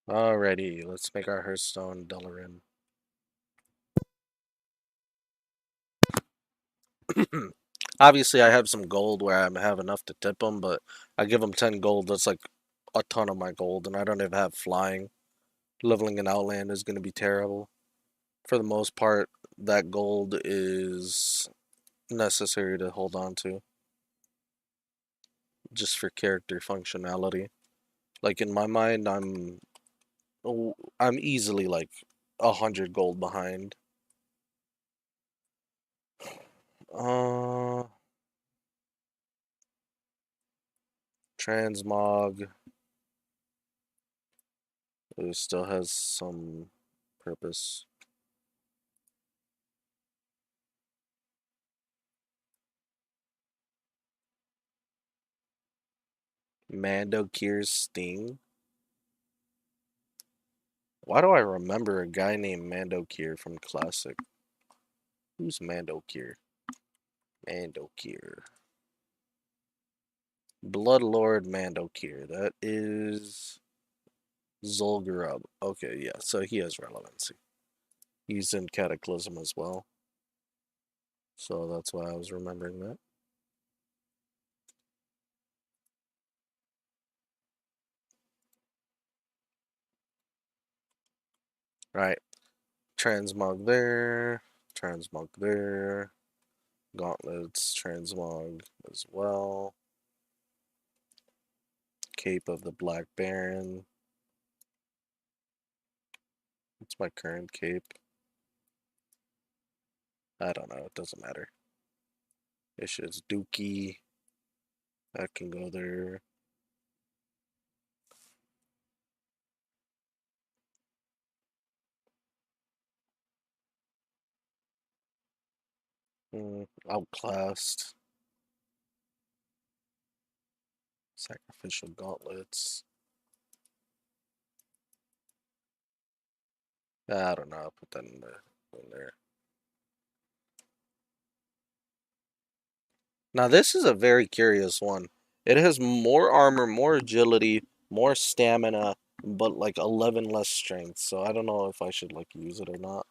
Alrighty, let's make our Hearthstone Delarin. Obviously, I have some gold where I have enough to tip them, but I give them 10 gold. That's like a ton of my gold, and I don't even have flying. Leveling an Outland is going to be terrible. For the most part, that gold is necessary to hold on to, just for character functionality. Like in my mind, I'm easily like 100 gold behind. Uh, Transmog, it still has some purpose. Mando Kier's Sting. Why do I remember a guy named Mando Kier from Classic? Who's Mando Kier? Mando Kier. Bloodlord Mando Kier. That is Zul'Gurub. Okay, yeah, so he has relevancy. He's in Cataclysm as well. So that's why I was remembering that. Right. Transmog there. Transmog there. Gauntlets, Transmog as well. Cape of the Black Baron. What's my current cape? I don't know. It doesn't matter. It's just Dookie. That can go there. Outclassed. Sacrificial gauntlets. I don't know. I'll put that in there. Now this is a very curious one. It has more armor, more agility, more stamina, but like 11 less strength. So I don't know if I should like use it or not.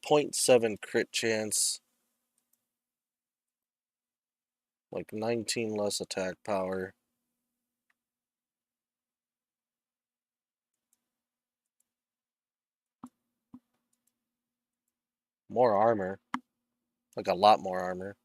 0.7 crit chance. Like 19 less attack power. More armor. Like a lot more armor.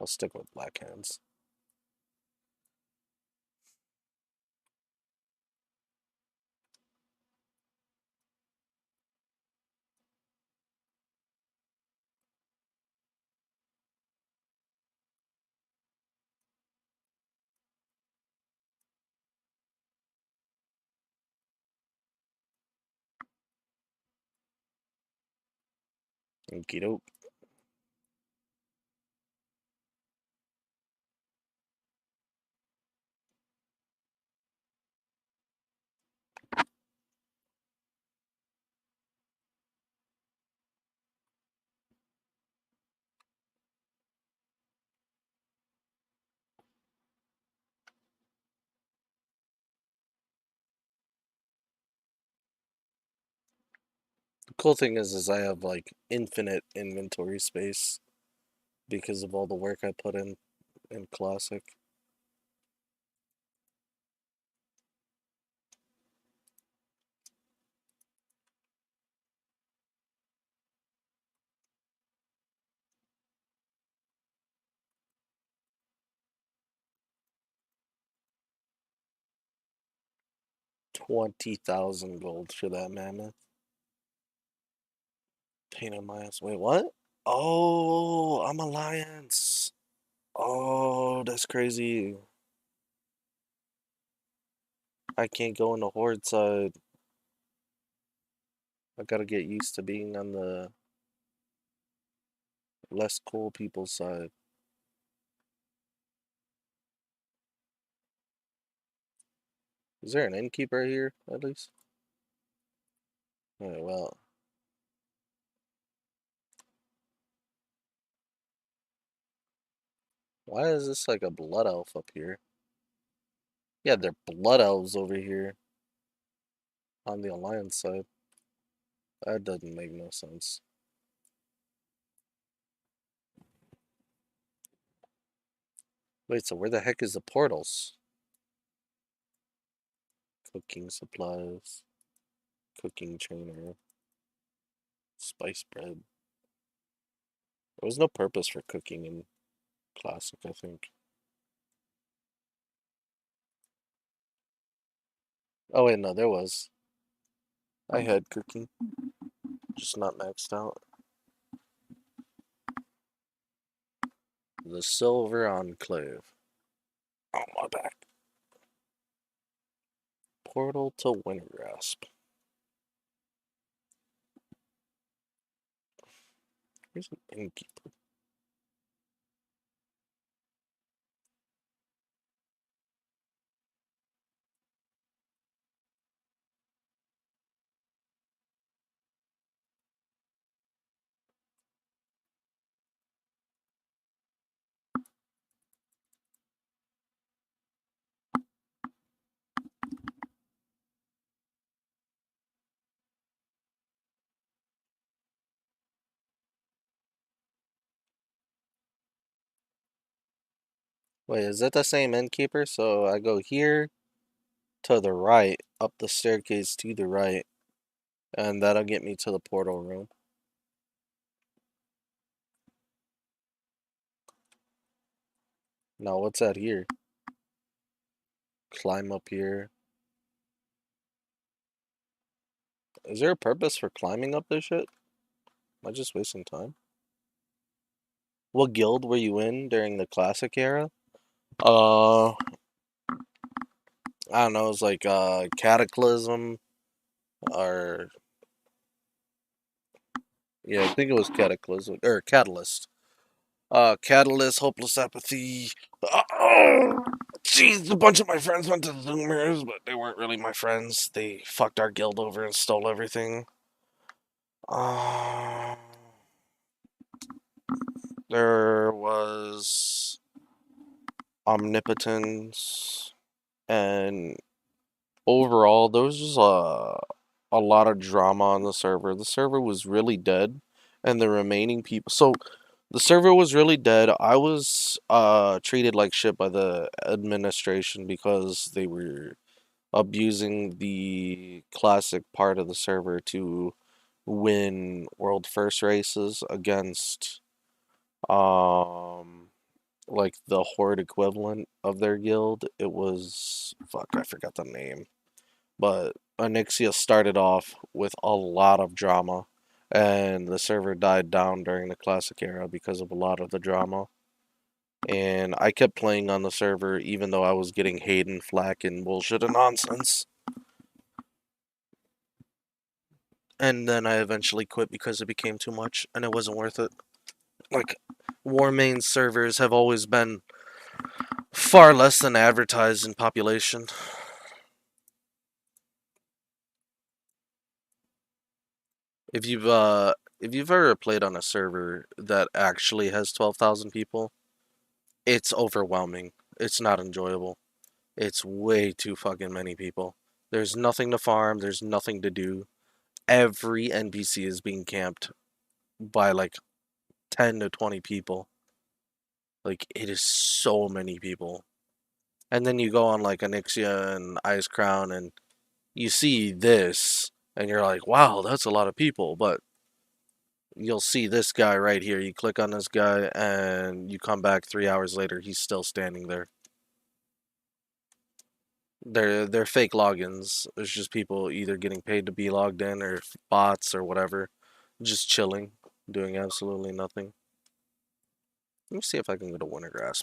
I'll stick with Black Hands. Okie doke. The cool thing is I have like infinite inventory space because of all the work I put in Classic. $20,000 for that mammoth. Pain in my ass. Wait, what? Oh, I'm Alliance. Oh, that's crazy. I can't go on the Horde side. I gotta get used to being on the less cool people's side. Is there an innkeeper here, at least? Alright, well. Why is this like a blood elf up here? Yeah, they're blood elves over here on the alliance side. That doesn't make no sense. Wait, so where the heck is the portals? Cooking supplies, cooking trainer, spice bread. There was no purpose for cooking in classic, I think. Oh wait, no, there was. I had cooking, just not maxed out. The Silver Enclave. Oh, my back. Portal to Wintergrasp. Here's an innkeeper. Wait, is that the same innkeeper? So I go here to the right, up the staircase to the right, and that'll get me to the portal room. Now, what's that here? Climb up here. Is there a purpose for climbing up this shit? Am I just wasting time? What guild were you in during the classic era? I don't know, it was like Cataclysm or yeah, I think it was Cataclysm or Catalyst. Catalyst, Hopeless Apathy. Jeez, a bunch of my friends went to Zoomers, but they weren't really my friends. They fucked our guild over and stole everything. Uh, there was Omnipotence, and overall, there was just a lot of drama on the server. The server was really dead, and the remaining people. So, the server was really dead. I was treated like shit by the administration because they were abusing the classic part of the server to win world first races against um like the horde equivalent of their guild. It was fuck, I forgot the name. But Onyxia started off with a lot of drama, and the server died down during the classic era because of a lot of the drama. And I kept playing on the server even though I was getting hate and flack and bullshit and nonsense. And then I eventually quit because it became too much and it wasn't worth it. Like, Warmane servers have always been far less than advertised in population. If you've ever played on a server that actually has 12,000 people, it's overwhelming. It's not enjoyable. It's way too fucking many people. There's nothing to farm, there's nothing to do. Every NPC is being camped by like 10 to 20 people. Like, it is so many people. And then you go on like Onyxia and Ice Crown and you see this and you're like, wow, that's a lot of people. But you'll see this guy right here. You click on this guy and you come back 3 hours later, he's still standing there. They're fake logins. There's just people either getting paid to be logged in or bots or whatever. Just chilling, doing absolutely nothing. Let me see if I can go to Wintergrasp.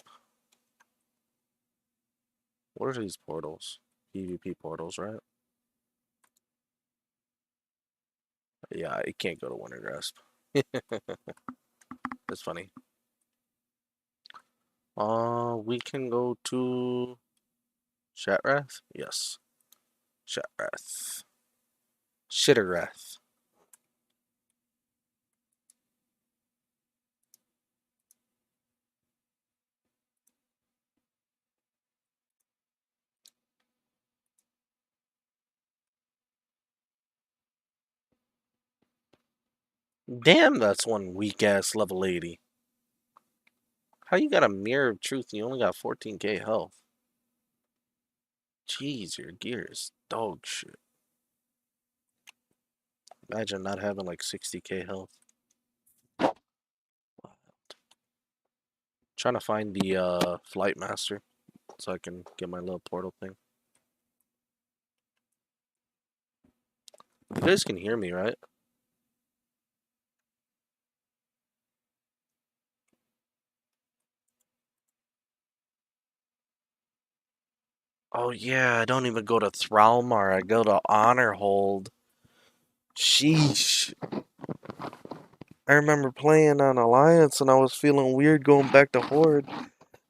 What are these portals? PvP portals, right? Yeah, I can't go to Wintergrasp. That's funny. We can go to Shatrath? Yes. Shatrath. Shitterrath. Damn, that's one weak ass level 80. How you got a mirror of truth and you only got 14k health? Jeez, your gear is dog shit. Imagine not having like 60k health. Trying to find the flight master so I can get my little portal thing. You guys can hear me, right? Oh yeah, I don't even go to Thralmar. I go to Honor Hold. Sheesh. I remember playing on Alliance and I was feeling weird going back to Horde.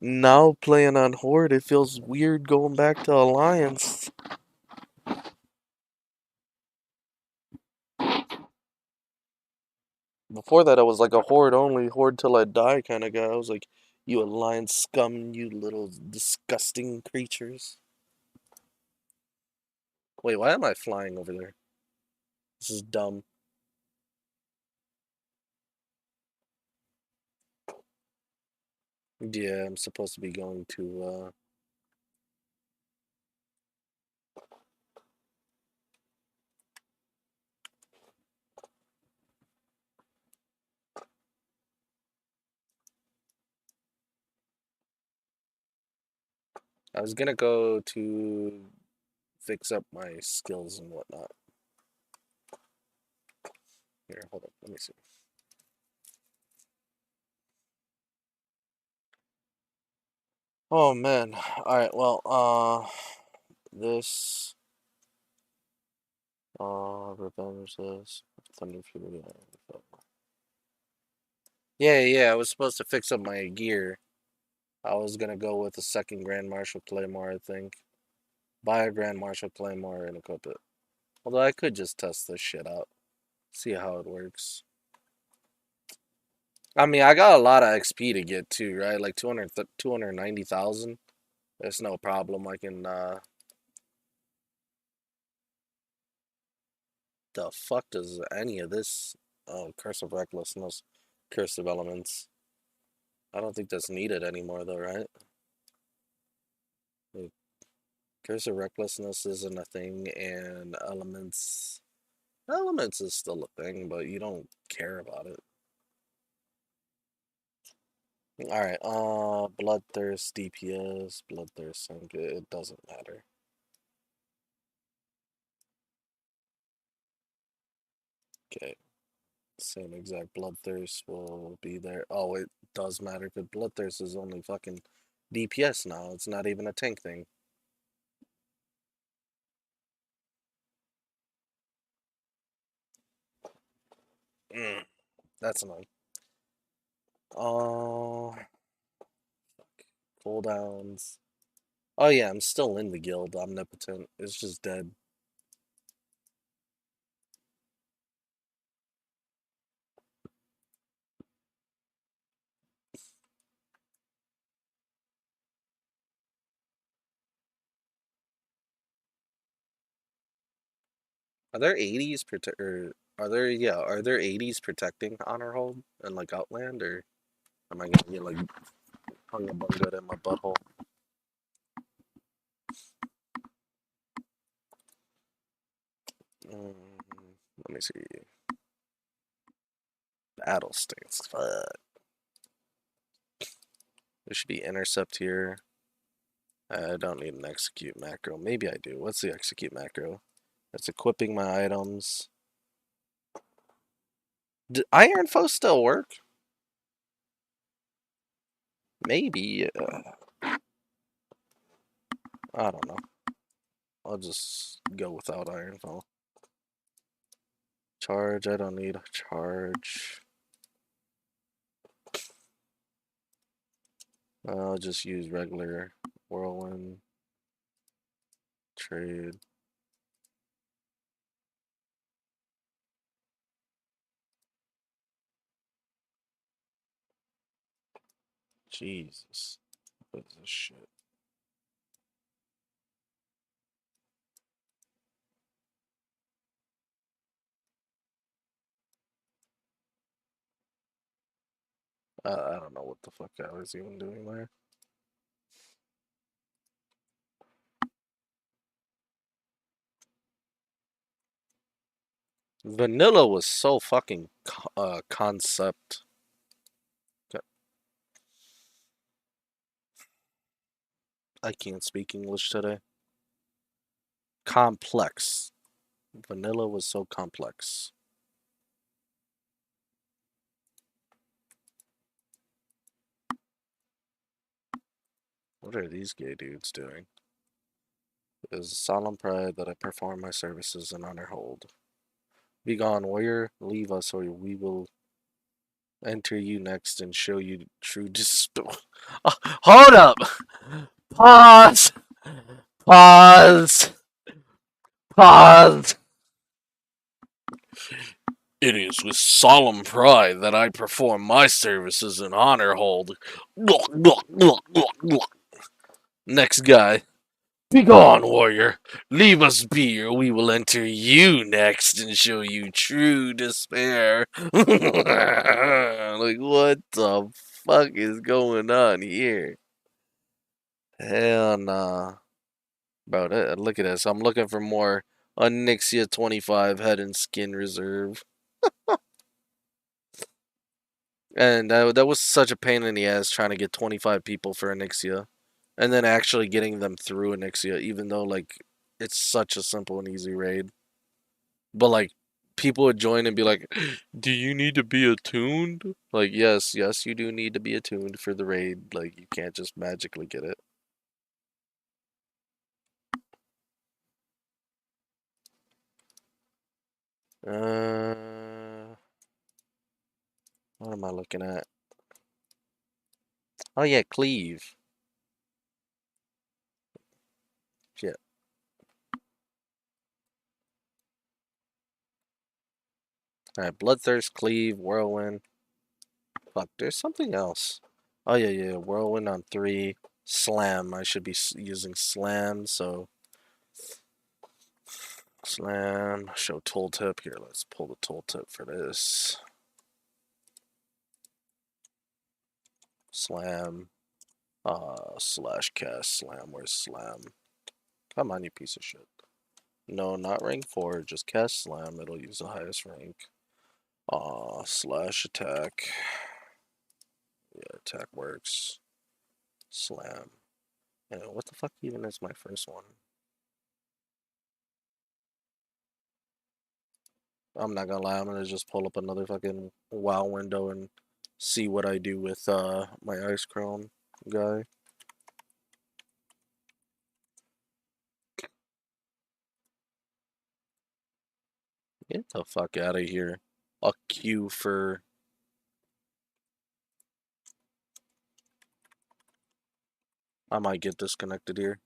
Now playing on Horde, it feels weird going back to Alliance. Before that, I was like a Horde only, Horde till I die kind of guy. I was like, you Alliance scum, you little disgusting creatures. Wait, why am I flying over there? This is dumb. Yeah, I'm supposed to be going to, I was gonna go to fix up my skills and whatnot. Here, hold up, let me see. Oh man. Alright, well, this, revenge this, Thunder Fury. Yeah, I was supposed to fix up my gear. I was gonna go with a second Grand Marshal Claymore, I think. Buy a Grand Marshal Claymore and equip it. Although I could just test this shit out. See how it works. I mean, I got a lot of XP to get too, right? Like 290,000. There's no problem. I can, the fuck does any of this, oh, Curse of Recklessness, Curse of Elements. I don't think that's needed anymore though, right? Like, Curse of Recklessness isn't a thing, and Elements is still a thing, but you don't care about it. Alright, Bloodthirst, DPS, Bloodthirst, it doesn't matter. Okay, same exact Bloodthirst will be there. Oh, it does matter, because Bloodthirst is only fucking DPS now. It's not even a tank thing. That's annoying. Oh, cooldowns. Oh yeah, I'm still in the guild, Omnipotent. It's just dead. Are there 80s or are there 80s protecting Honor Hold and like Outland, or am I gonna get like hung a bunga in my butthole? Mm, let me see. Battle stance. Fuck. There should be intercept here. I don't need an execute macro. Maybe I do. What's the execute macro? That's equipping my items. Did Iron Foe still work? Maybe. I don't know. I'll just go without Iron Foe. Charge. I don't need a charge. I'll just use regular whirlwind. Trade. Jesus. What is this shit? I don't know what the fuck I was even doing there. Vanilla was so fucking concept. I can't speak English today. Complex. Vanilla was so complex. What are these gay dudes doing? It is solemn pride that I perform my services in honor hold. Begone, warrior, leave us, or we will enter you next and show you true Hold up! Pause! Pause! Pause! It is with solemn pride that I perform my services in honor hold. Next guy. Begone, warrior. Leave us be, or we will enter you next and show you true despair. Like, what the fuck is going on here? Hell nah. Bro, look at this. I'm looking for more Onyxia 25 head and skin reserve. And that was such a pain in the ass trying to get 25 people for Onyxia. And then actually getting them through Onyxia, even though, like, it's such a simple and easy raid. But, like, people would join and be like, do you need to be attuned? Like, yes, you do need to be attuned for the raid. Like, you can't just magically get it. What am I looking at? Oh, yeah, cleave. Shit. Alright, Bloodthirst, Cleave, Whirlwind. Fuck, there's something else. Oh, yeah. Whirlwind on 3. Slam. I should be using Slam, so... Slam. Show tooltip. Here, let's pull the tooltip for this. Slam. Slash cast. Slam. Where's Slam? Come on, you piece of shit. No, not rank 4. Just cast Slam. It'll use the highest rank. Slash attack. Yeah, attack works. Slam. And what the fuck even is my first one? I'm not gonna lie, I'm gonna just pull up another fucking WoW window and see what I do with my Ice Crown guy. Get the fuck out of here. A queue for... I might get disconnected here.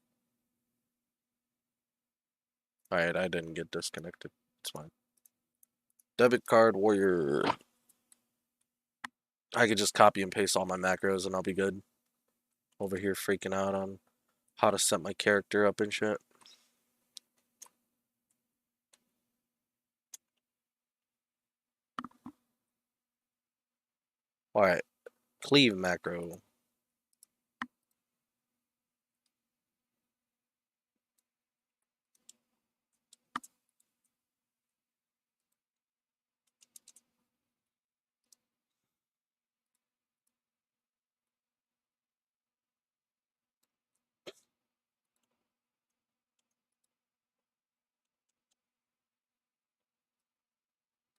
Alright, I didn't get disconnected. It's fine. Debit card warrior. I could just copy and paste all my macros and I'll be good. Over here freaking out on how to set my character up and shit. Alright, cleave macro.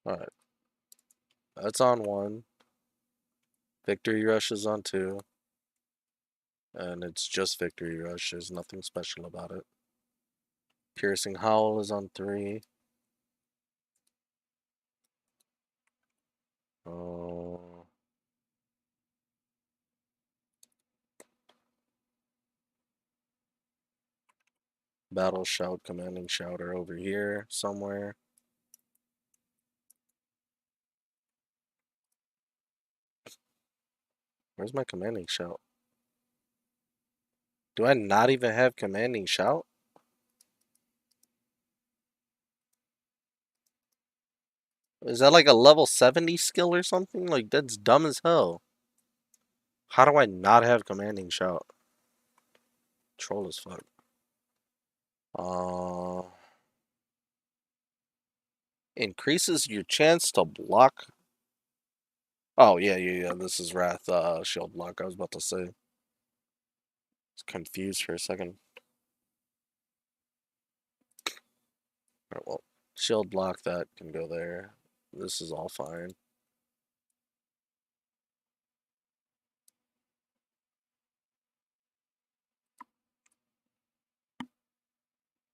Alright, that's on 1. Victory Rush is on 2. And it's just Victory Rush. There's nothing special about it. Piercing Howl is on 3. Oh. Battle Shout, Commanding Shout are over here somewhere. Where's my Commanding Shout? Do I not even have Commanding Shout? Is that like a level 70 skill or something? Like, that's dumb as hell. How do I not have commanding shout? Troll as fuck. Uh, increases your chance to block. Oh yeah. This is Wrath shield block. I was about to say. I was confused for a second. Alright, well, shield block that can go there. This is all fine.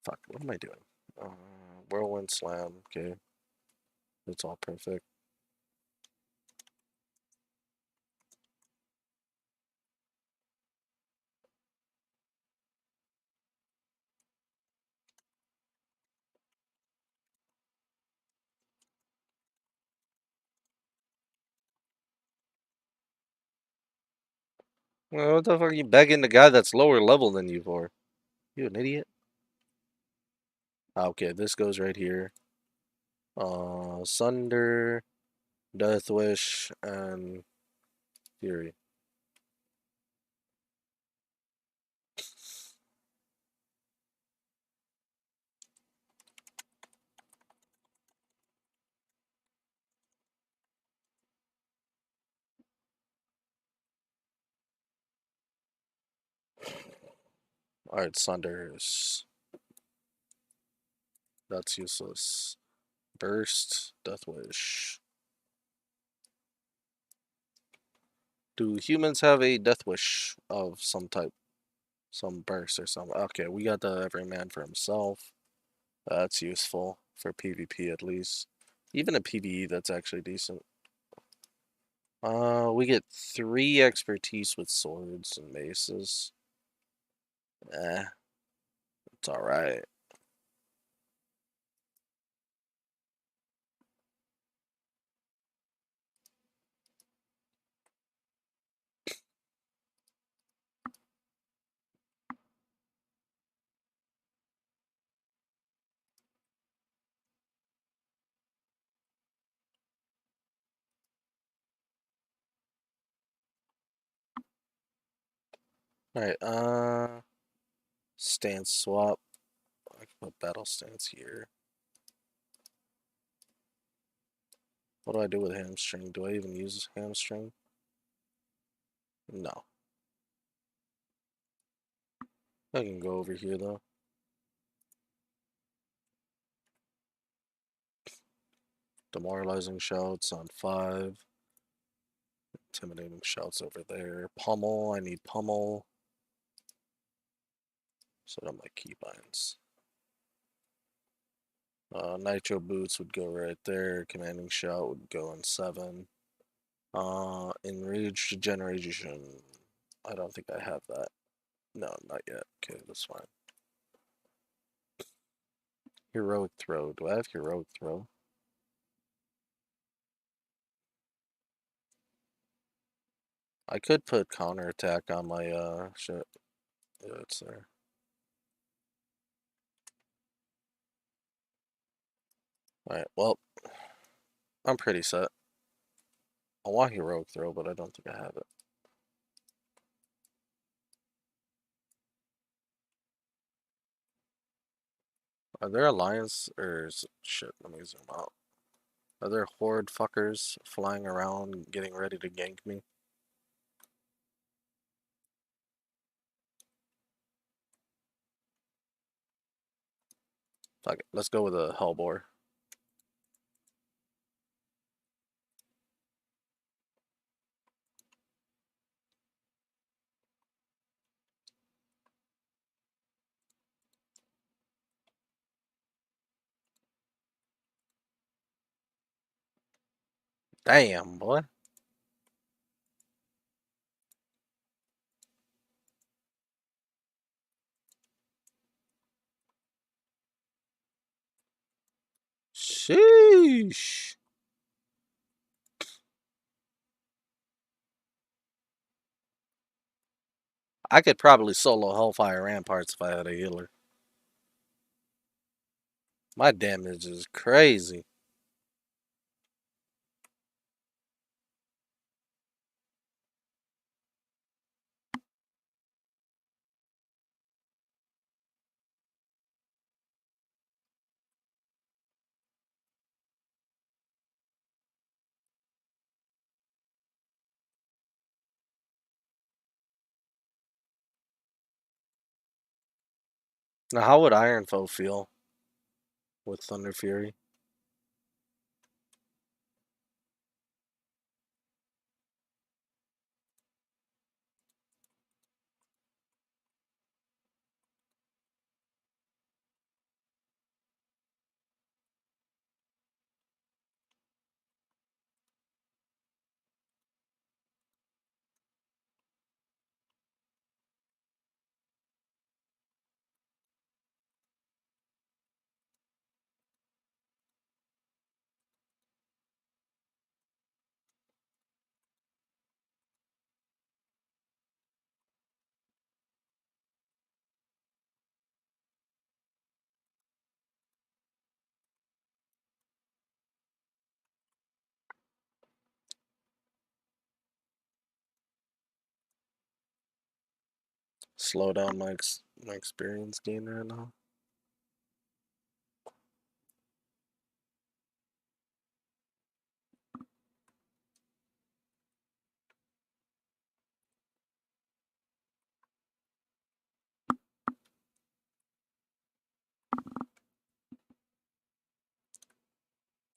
Fuck, what am I doing? Whirlwind slam. Okay, it's all perfect. Well, what the fuck are you begging the guy that's lower level than you for? You an idiot? Okay, this goes right here. Sunder, Death Wish, and Fury. Alright, Sunders. That's useless. Burst, Death Wish. Do humans have a Death Wish of some type? Some burst or something? Okay, we got the every man for himself. That's useful for PvP at least. Even a PvE, that's actually decent. We get 3 expertise with swords and maces. Eh, it's alright. Alright, stance swap. I can put battle stance here. What do I do with hamstring? Do I even use hamstring? No. I can go over here though. Demoralizing shouts on 5. Intimidating shouts over there. Pummel, I need pummel. Set up my keybinds. Nitro boots would go right there. Commanding shout would go in 7. Enraged generation. I don't think I have that. No, not yet. Okay, that's fine. Heroic throw. Do I have heroic throw? I could put counterattack on my shit. Yeah, it's there. Alright, well, I'm pretty set. I want heroic throw, but I don't think I have it. Are there alliance or shit? Let me zoom out. Are there horde fuckers flying around getting ready to gank me? Fuck it. Let's go with a hellbore. Damn, boy. Sheesh. I could probably solo Hellfire Ramparts if I had a healer. My damage is crazy. Now, how would Iron Foe feel with Thunder Fury? Slow down my experience gain right now.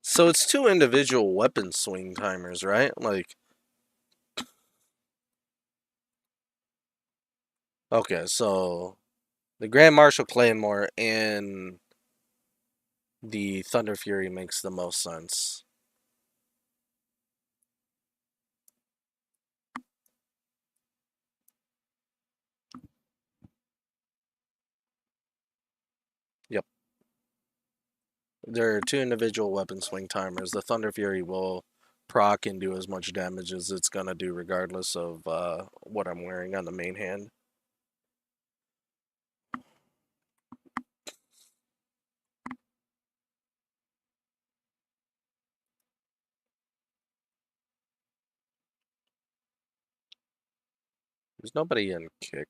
So it's two individual weapon swing timers, right? Like, okay, so the Grand Marshal Claymore and the Thunder Fury makes the most sense. Yep. There are two individual weapon swing timers. The Thunder Fury will proc and do as much damage as it's gonna do, regardless of what I'm wearing on the main hand. There's nobody in kick.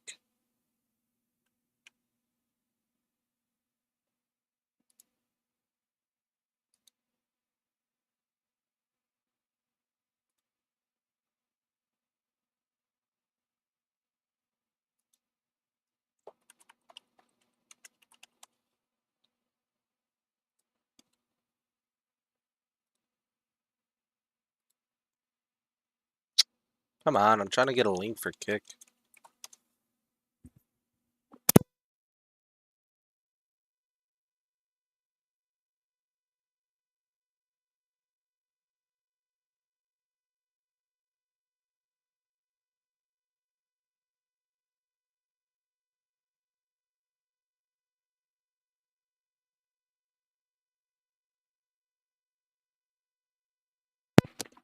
Come on, I'm trying to get a link for kick.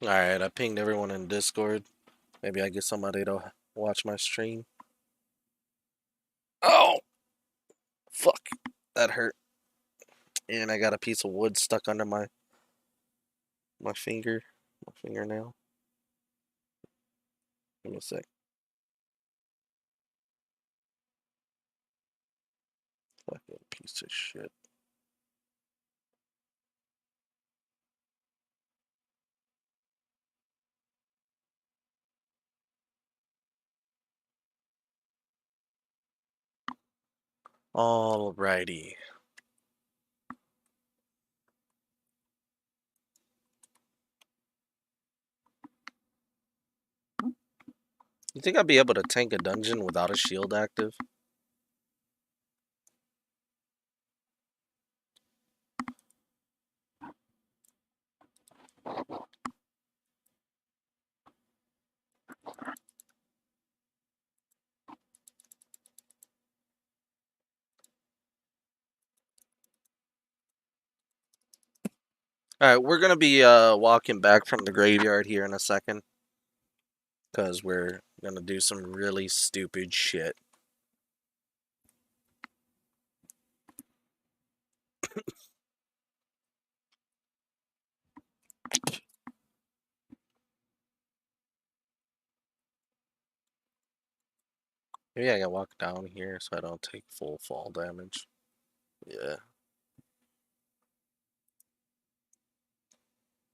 Alright, I pinged everyone in Discord. Maybe I get somebody to watch my stream. Oh! Fuck. That hurt. And I got a piece of wood stuck under my fingernail. Give me a sec. Fucking piece of shit. Alrighty. You think I'd be able to tank a dungeon without a shield active? Alright, we're gonna be walking back from the graveyard here in a second. Because we're gonna do some really stupid shit. Maybe I gotta walk down here so I don't take full fall damage. Yeah.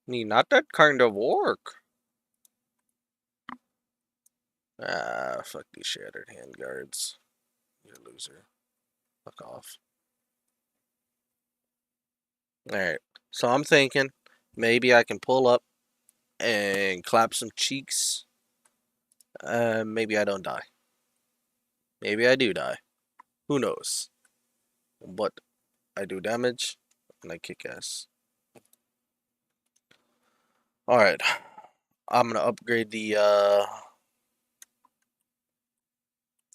Not that kind of work. Ah, fuck these shattered handguards. You loser. Fuck off. Alright. So I'm thinking maybe I can pull up and clap some cheeks. Maybe I don't die. Maybe I do die. Who knows? But I do damage and I kick ass. Alright. I'm gonna upgrade the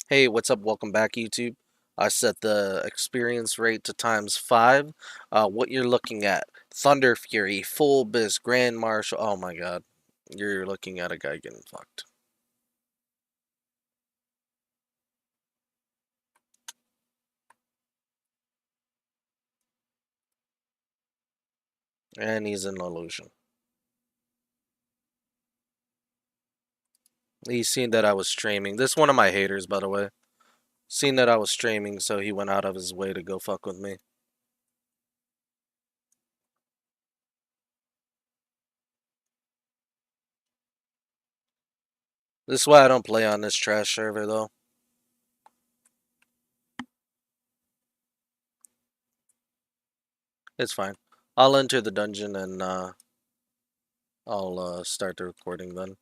Hey, what's up? Welcome back, YouTube. I set the experience rate to ×5. What you're looking at: Thunder Fury, Full Biz, Grand Marshal. Oh my god. You're looking at a guy getting fucked. And he's an illusion. He's seen that I was streaming. This is one of my haters, by the way. Seen that I was streaming, so he went out of his way to go fuck with me. This is why I don't play on this trash server, though. It's fine. I'll enter the dungeon and I'll start the recording then.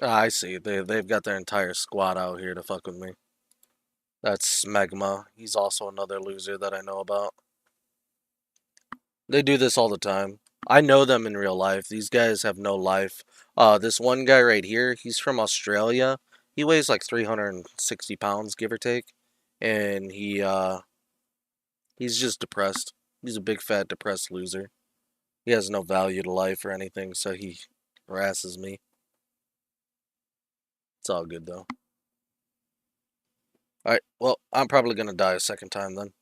I see. They've got their entire squad out here to fuck with me. That's Smegma. He's also another loser that I know about. They do this all the time. I know them in real life. These guys have no life. This one guy right here, he's from Australia. He weighs like 360 pounds, give or take. And he's just depressed. He's a big fat depressed loser. He has no value to life or anything, so he harasses me. It's all good though. Alright, well, I'm probably gonna die a second time then.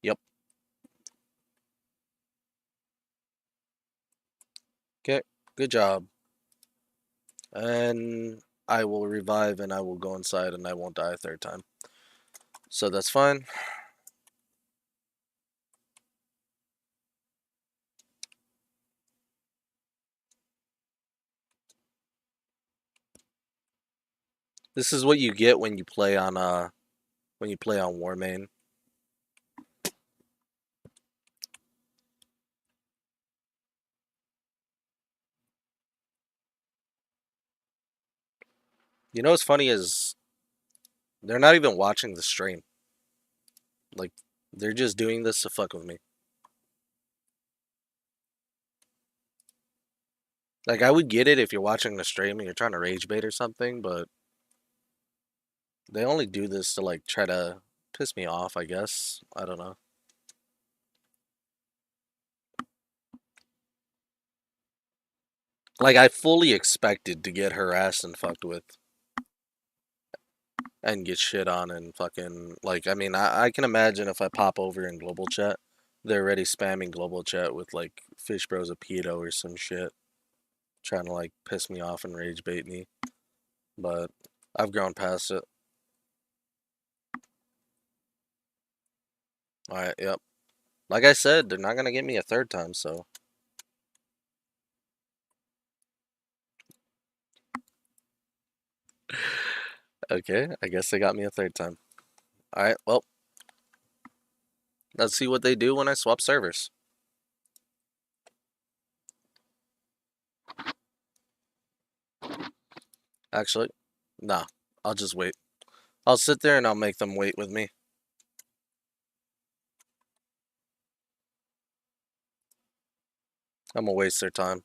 Yep. Okay, good job. And I will revive and I will go inside and I won't die a third time. So that's fine. This is what you get when you play on Warmane. You know what's funny is they're not even watching the stream. Like, they're just doing this to fuck with me. Like, I would get it if you're watching the stream and you're trying to rage bait or something, but they only do this to, like, try to piss me off, I guess. I don't know. Like, I fully expected to get harassed and fucked with. And get shit on and fucking, like, I mean, I can imagine if I pop over in global chat, they're already spamming global chat with, like, Fish Bros a pedo or some shit. Trying to, like, piss me off and rage bait me. But I've grown past it. Alright, yep. Like I said, they're not gonna get me a third time, so. Okay, I guess they got me a third time. Alright, well. Let's see what they do when I swap servers. Actually, nah. I'll just wait. I'll sit there and I'll make them wait with me. I'm gonna waste their time.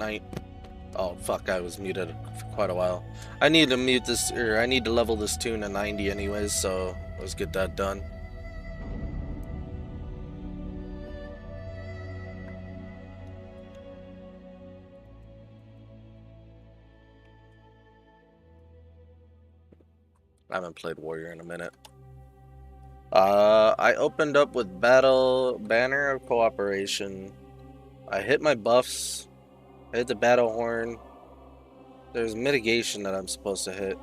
night. Oh fuck, I was muted for quite a while. I need to mute this, or I need to level this tune to 90 anyways, so let's get that done. I haven't played Warrior in a minute. I opened up with Battle Banner of Cooperation. I hit my buffs. I hit the Battle Horn. There's mitigation that I'm supposed to hit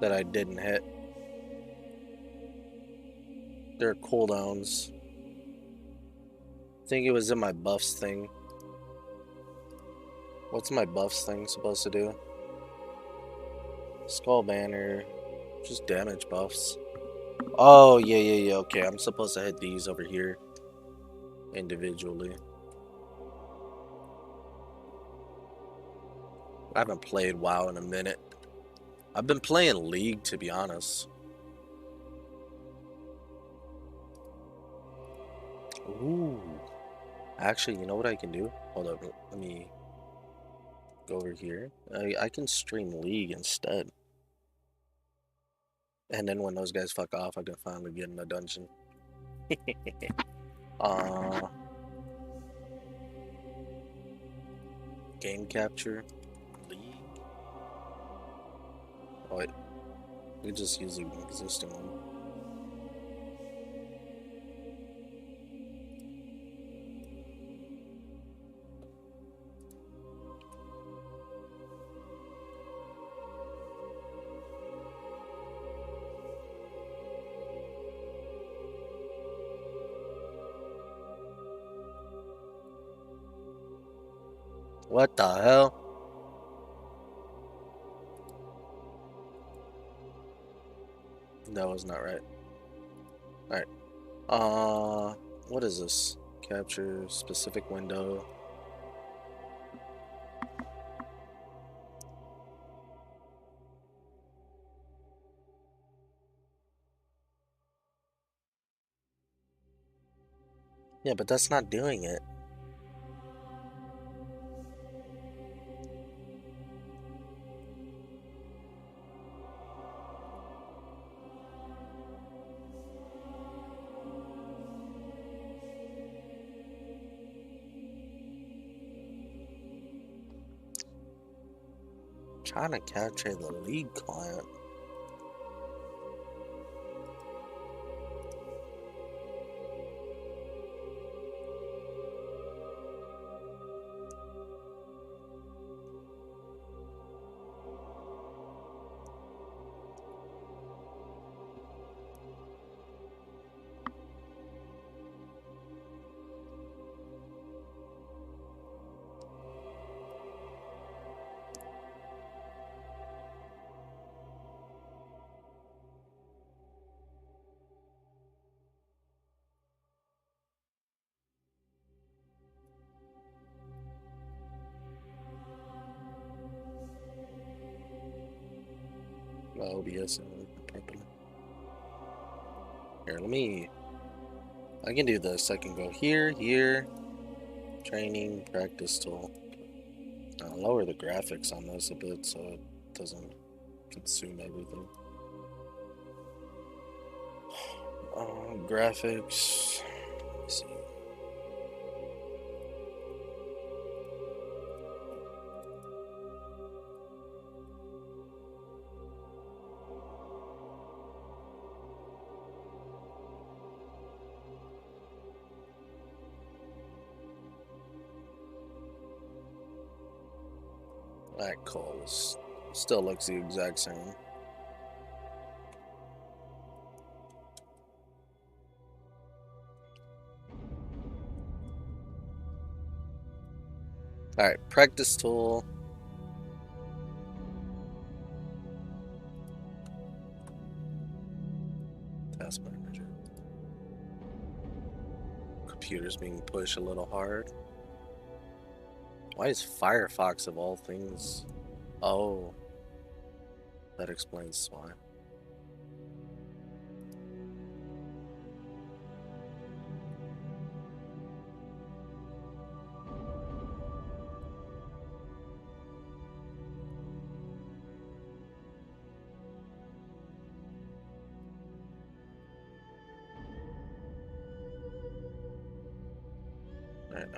that I didn't hit. There are cooldowns. I think it was in my buffs thing. What's my buffs thing supposed to do? Skull Banner. Just damage buffs. Oh, yeah. Okay, I'm supposed to hit these over here individually. I haven't played WoW in a minute. I've been playing League, to be honest. Ooh. Actually, you know what I can do? Hold up, let me go over here. I can stream League instead. And then when those guys fuck off, I can finally get in a dungeon. Game capture. League. Oh wait. We can just use the existing one. What the hell? That was not right. Alright. What is this? Capture specific window. Yeah, but that's not doing it. Trying to capture the League client. OBS properly. Here, I can do this. I can go here, training, practice tool. I'll lower the graphics on this a bit so it doesn't consume everything. Graphics. Let's see. That cool. Still looks the exact same. Alright, practice tool. Task manager. Computer's being pushed a little hard. Why is Firefox of all things? Oh. That explains why. Right,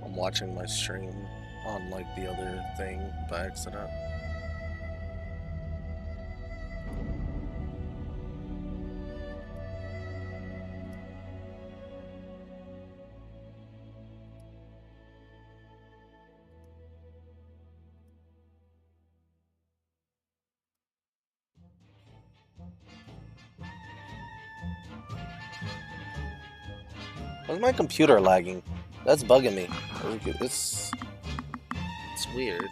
I'm watching my stream on like the other thing by accident. Why's my computer lagging? That's bugging me. It's weird.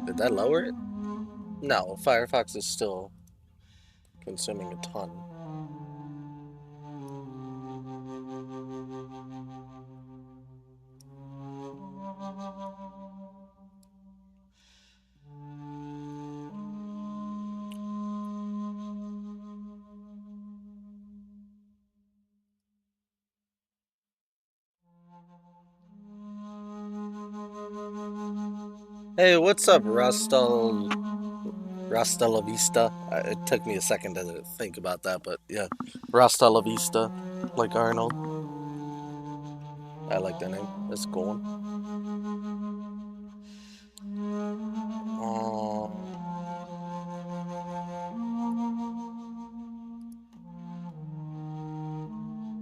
Did that lower it? No, Firefox is still consuming a ton. Hey, what's up, Rasta La Vista? It took me a second to think about that, but yeah. Rasta La Vista, like Arnold. I like that name. That's a cool one.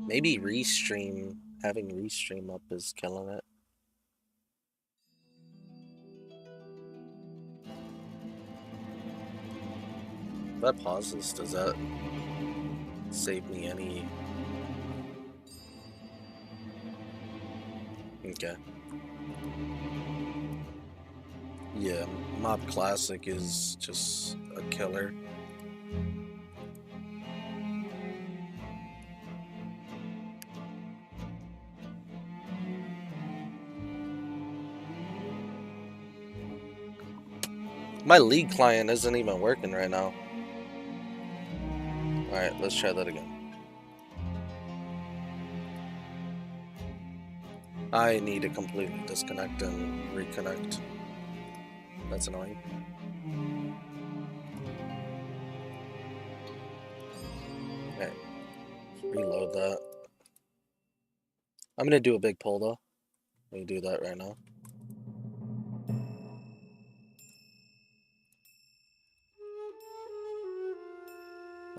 Maybe Restream, having Restream up is killing it. If that pauses, does that save me any? Okay. Yeah, Mob Classic is just a killer. My League client isn't even working right now. Alright, let's try that again. I need to completely disconnect and reconnect. That's annoying. Okay, reload that. I'm gonna do a big pull though. Let me do that right now.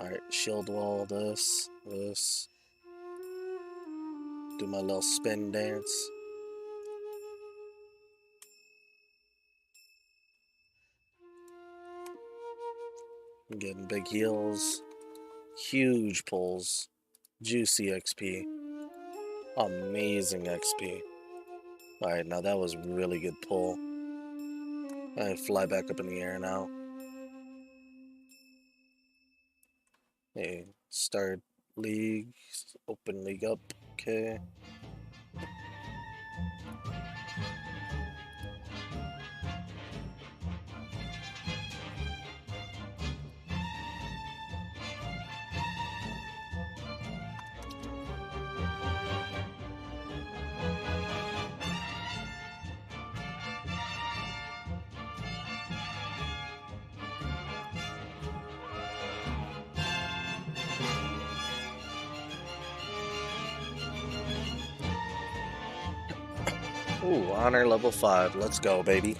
Alright, shield wall this. Do my little spin dance. I'm getting big heals. Huge pulls. Juicy XP. Amazing XP. Alright, now that was really good pull. I fly back up in the air now. Hey, start league. Open league up. Okay. Ooh, honor level 5. Let's go, baby.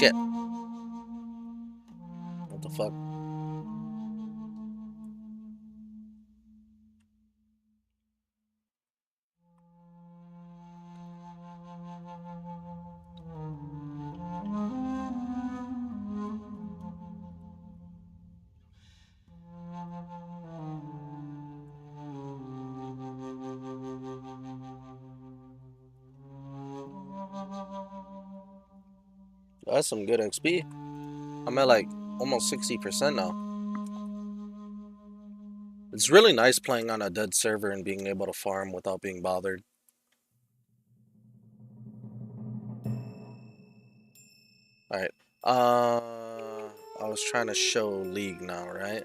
shit. What the fuck? That's some good XP. I'm at like almost 60% now. It's really nice playing on a dead server and being able to farm without being bothered. Alright. I was trying to show League now, right?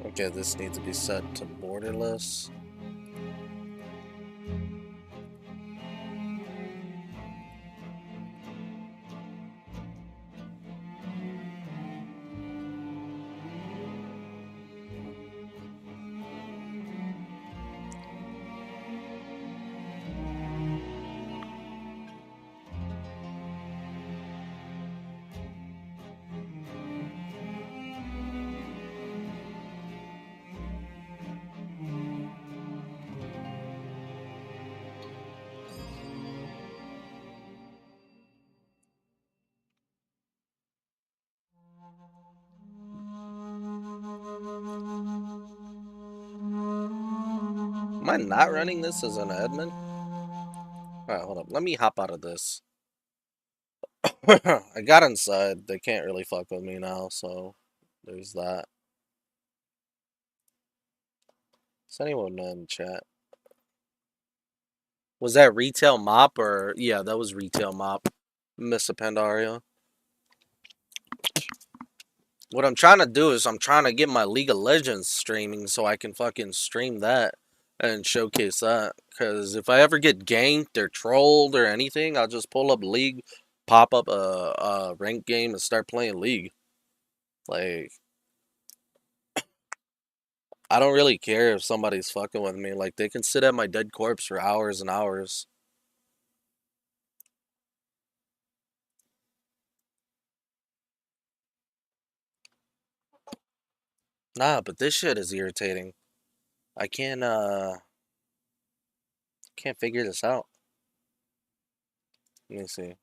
Okay, this needs to be set to borderless. Am I not running this as an admin? Alright, hold up. Let me hop out of this. I got inside. They can't really fuck with me now, so there's that. Does anyone know in the chat? Was that retail mop or yeah, that was retail mop. Miss a Pandaria. What I'm trying to do is I'm trying to get my League of Legends streaming so I can fucking stream that and showcase that. Because if I ever get ganked or trolled or anything, I'll just pull up League, pop up a ranked game and start playing League. Like, I don't really care if somebody's fucking with me. Like, they can sit at my dead corpse for hours and hours. Nah, but this shit is irritating. I can't figure this out. Let me see.